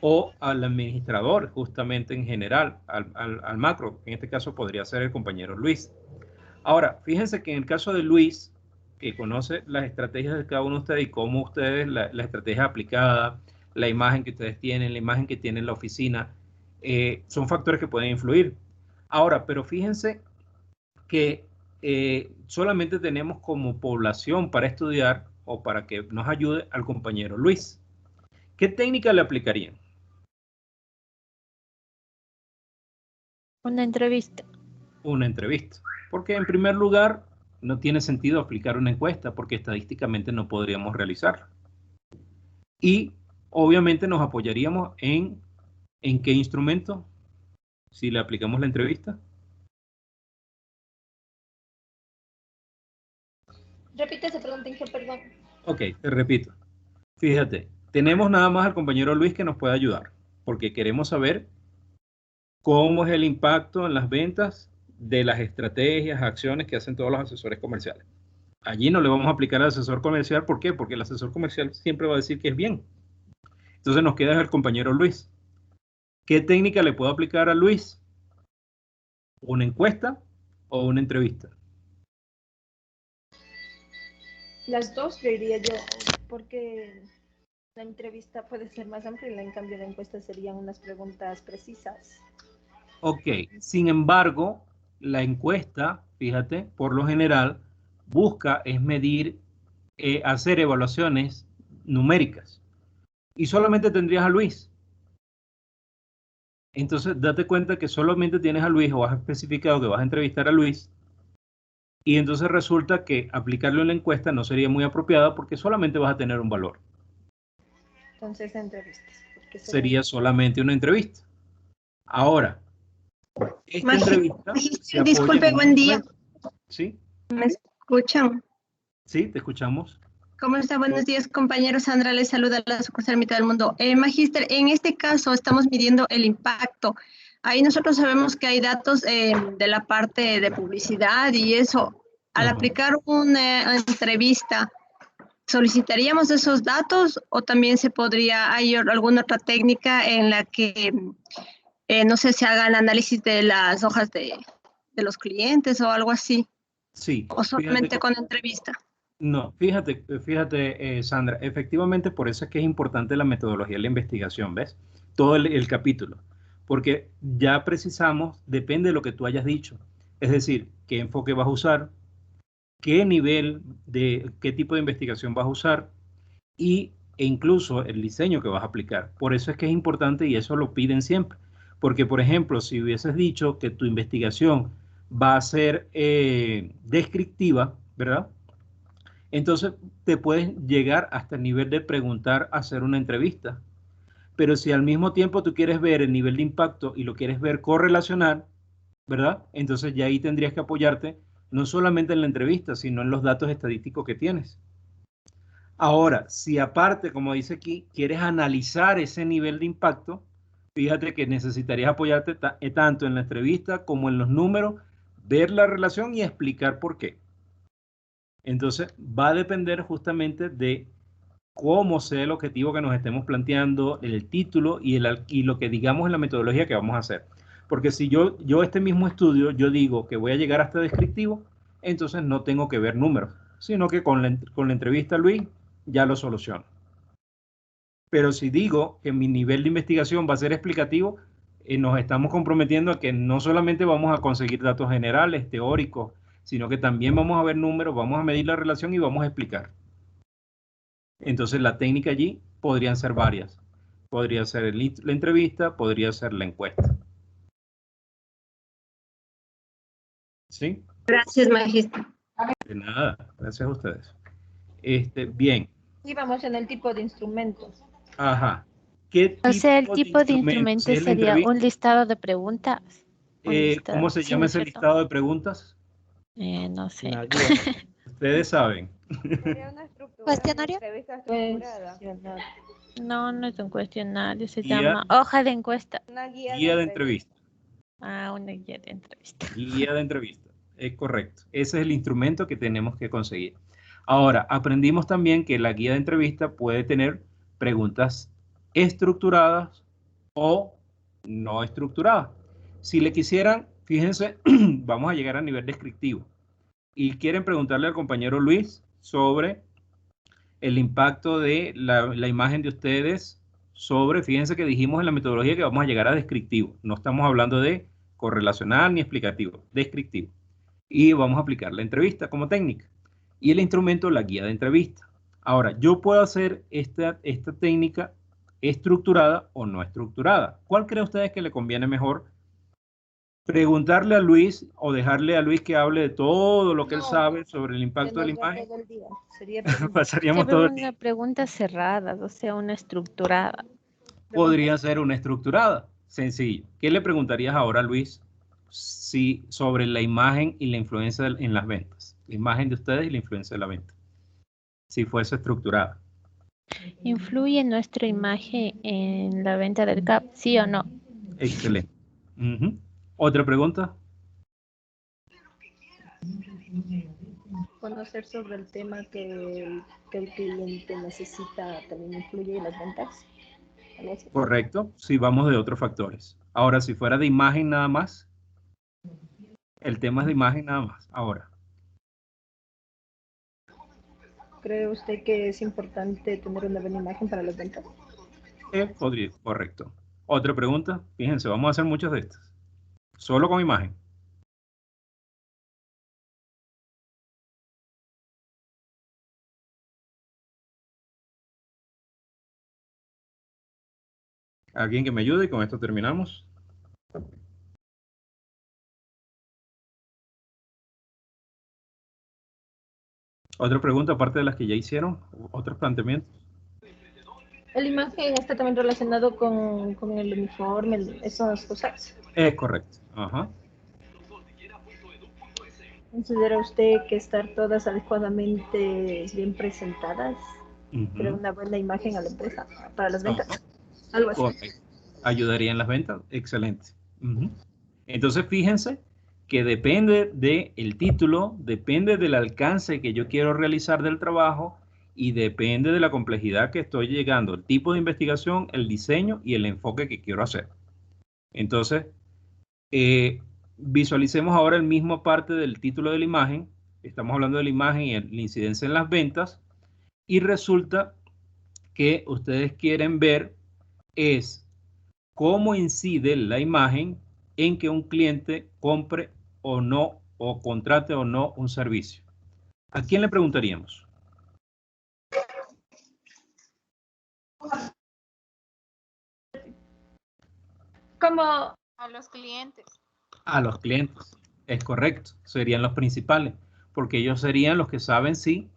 o al administrador, justamente en general, al macro. En este caso podría ser el compañero Luis. Ahora, fíjense que en el caso de Luis, que conoce las estrategias de cada uno de ustedes y cómo ustedes, la estrategia aplicada, la imagen que ustedes tienen, la imagen que tiene la oficina, son factores que pueden influir. Ahora, pero fíjense que solamente tenemos como población para estudiar o para que nos ayude al compañero Luis. ¿Qué técnica le aplicarían? Una entrevista. Una entrevista. Porque en primer lugar, no tiene sentido aplicar una encuesta porque estadísticamente no podríamos realizarla. Y obviamente nos apoyaríamos ¿en qué instrumento? Si le aplicamos la entrevista. Repite esa pregunta, Inge, perdón. Ok, te repito. Fíjate, tenemos nada más al compañero Luis que nos puede ayudar, porque queremos saber cómo es el impacto en las ventas de las estrategias, acciones que hacen todos los asesores comerciales. Allí no le vamos a aplicar al asesor comercial, ¿por qué? Porque el asesor comercial siempre va a decir que es bien. Entonces nos queda el compañero Luis. ¿Qué técnica le puedo aplicar a Luis? ¿Una encuesta o una entrevista? Las dos, diría yo, porque la entrevista puede ser más amplia y en cambio la encuesta serían unas preguntas precisas. Ok, sin embargo, la encuesta, fíjate, por lo general, busca es medir, hacer evaluaciones numéricas. Y solamente tendrías a Luis. Entonces, date cuenta que solamente tienes a Luis o has especificado que vas a entrevistar a Luis. Y entonces resulta que aplicarlo en la encuesta no sería muy apropiado porque solamente vas a tener un valor. Entonces, entrevistas. Sería solamente una entrevista. Ahora, esta entrevista se apoya disculpe, en buen día. ¿Sí? ¿Me escuchan? Sí, te escuchamos. ¿Cómo está? Buenos días, compañero. Sandra les saluda a la sucursal Mitad del Mundo. Magíster, en este caso estamos midiendo el impacto. Ahí nosotros sabemos que hay datos de la parte de publicidad y eso. Al aplicar una entrevista, ¿solicitaríamos esos datos o también hay alguna otra técnica en la que, no sé, se haga el análisis de las hojas de los clientes o algo así? Sí. ¿O solamente con entrevista? No, fíjate, Sandra, efectivamente por eso es que es importante la metodología de la investigación, ¿ves? Todo el capítulo, porque ya precisamos, depende de lo que tú hayas dicho, es decir, qué enfoque vas a usar, qué tipo de investigación vas a usar e incluso el diseño que vas a aplicar. Por eso es que es importante y eso lo piden siempre, porque por ejemplo, si hubieses dicho que tu investigación va a ser descriptiva, ¿verdad? Entonces te puedes llegar hasta el nivel de preguntar, hacer una entrevista. Pero si al mismo tiempo tú quieres ver el nivel de impacto y lo quieres ver correlacional, ¿verdad? Entonces ya ahí tendrías que apoyarte no solamente en la entrevista, sino en los datos estadísticos que tienes. Ahora, si aparte, como dice aquí, quieres analizar ese nivel de impacto, fíjate que necesitarías apoyarte tanto en la entrevista como en los números, ver la relación y explicar por qué. Entonces, va a depender justamente de cómo sea el objetivo que nos estemos planteando, el título y lo que digamos en la metodología que vamos a hacer. Porque si yo este mismo estudio, yo digo que voy a llegar hasta descriptivo, entonces no tengo que ver números, sino que con la entrevista, Luis, ya lo soluciono. Pero si digo que mi nivel de investigación va a ser explicativo, nos estamos comprometiendo a que no solamente vamos a conseguir datos generales, teóricos, sino que también vamos a ver números, vamos a medir la relación y vamos a explicar. Entonces la técnica allí podrían ser varias. Podría ser la entrevista, podría ser la encuesta. ¿Sí? Gracias, magíster. De nada, gracias a ustedes. Bien. Y vamos en el tipo de instrumentos. Ajá. O sea, el tipo de instrumento sería un listado de preguntas. ¿Cómo se llama ese listado de preguntas? No sé. Ustedes saben. ¿Cuestionario? No, no es un cuestionario, se Guía. llama hoja de encuesta. Guía de entrevista. Ah, una guía de entrevista. Guía de entrevista, es correcto. Ese es el instrumento que tenemos que conseguir. Ahora, aprendimos también que la guía de entrevista puede tener preguntas estructuradas o no estructuradas. Si le quisieran, fíjense, vamos a llegar a nivel descriptivo. Y quieren preguntarle al compañero Luis sobre el impacto de la imagen de ustedes sobre, fíjense que dijimos en la metodología que vamos a llegar a descriptivo. No estamos hablando de correlacional ni explicativo, descriptivo. Y vamos a aplicar la entrevista como técnica. Y el instrumento, la guía de entrevista. Ahora, yo puedo hacer esta técnica estructurada o no estructurada. ¿Cuál creen ustedes que le conviene mejor? ¿Preguntarle a Luis o dejarle a Luis que hable de todo lo que él sabe sobre el impacto de la imagen? Pasaríamos todo el día. Una pregunta cerrada, o sea, una estructurada. Podría ser una estructurada, sencillo. ¿Qué le preguntarías ahora a Luis sobre la imagen y la influencia en las ventas? La imagen de ustedes y la influencia de la venta. Si fuese estructurada. ¿Influye nuestra imagen en la venta del CAP, sí o no? Excelente. ¿Otra pregunta? Conocer sobre el tema que el cliente necesita también influye en las ventas. Correcto, si vamos de otros factores. Ahora, si fuera de imagen nada más, el tema es de imagen nada más. Ahora. ¿Cree usted que es importante tener una buena imagen para las ventas? Podría, correcto. Otra pregunta, fíjense, vamos a hacer muchas de estas. Solo con imagen. ¿Alguien que me ayude? Y con esto terminamos. Otra pregunta, aparte de las que ya hicieron, otros planteamientos. La imagen está también relacionado con el uniforme, esas cosas. Es correcto. Ajá. ¿Considera usted que estar todas adecuadamente bien presentadas crea una buena imagen a la empresa para las ventas? Algo así. Correcto. ¿Ayudaría en las ventas? Excelente. Entonces, fíjense que depende del título, depende del alcance que yo quiero realizar del trabajo y depende de la complejidad que estoy llegando, el tipo de investigación, el diseño y el enfoque que quiero hacer. Entonces, visualicemos ahora el mismo parte del título de la imagen. Estamos hablando de la imagen y la incidencia en las ventas. Y resulta que ustedes quieren ver es cómo incide la imagen en que un cliente compre o no, o contrate o no un servicio. ¿A quién le preguntaríamos? Como a los clientes. A los clientes, es correcto. Serían los principales, porque ellos serían los que saben si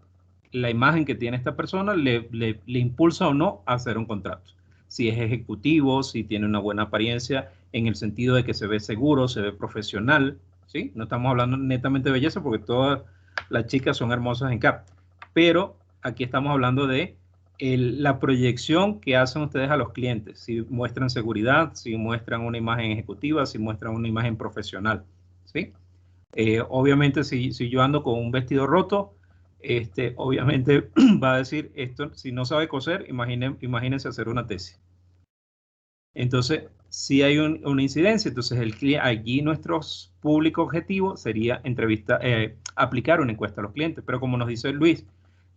la imagen que tiene esta persona le impulsa o no a hacer un contrato. Si es ejecutivo, si tiene una buena apariencia en el sentido de que se ve seguro, se ve profesional, ¿sí? No estamos hablando netamente de belleza porque todas las chicas son hermosas en CAP, pero aquí estamos hablando de la proyección que hacen ustedes a los clientes, si muestran seguridad, si muestran una imagen ejecutiva, si muestran una imagen profesional, ¿sí? Obviamente si yo ando con un vestido roto, obviamente va a decir esto, si no sabe coser, imagínense hacer una tesis. Entonces, si hay una incidencia, entonces allí nuestro público objetivo sería aplicar una encuesta a los clientes, pero como nos dice Luis,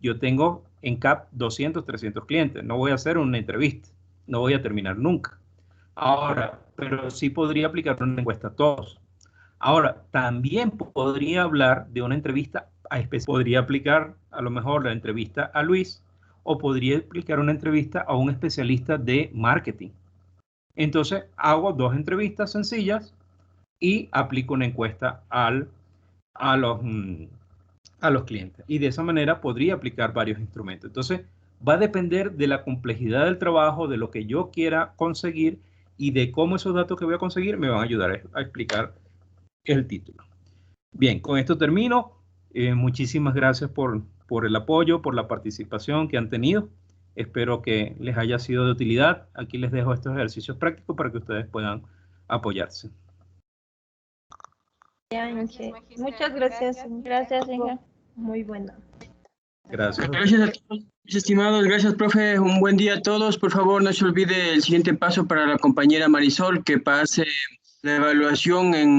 yo tengo en CAP 200, 300 clientes, no voy a hacer una entrevista, no voy a terminar nunca. Ahora, pero sí podría aplicar una encuesta a todos. Ahora, también podría hablar de una entrevista podría aplicar a lo mejor la entrevista a Luis o podría aplicar una entrevista a un especialista de marketing. Entonces, hago 2 entrevistas sencillas y aplico una encuesta a los clientes. Y de esa manera podría aplicar varios instrumentos. Entonces, va a depender de la complejidad del trabajo, de lo que yo quiera conseguir y de cómo esos datos que voy a conseguir me van a ayudar a explicar el título. Bien, con esto termino. Muchísimas gracias por el apoyo, por la participación que han tenido. Espero que les haya sido de utilidad. Aquí les dejo estos ejercicios prácticos para que ustedes puedan apoyarse. Muchas gracias. Gracias, Inge. Muy buena. Gracias. Gracias a todos, mis estimados. Gracias, profe. Un buen día a todos. Por favor, no se olvide el siguiente paso para la compañera Marisol, que pase la evaluación en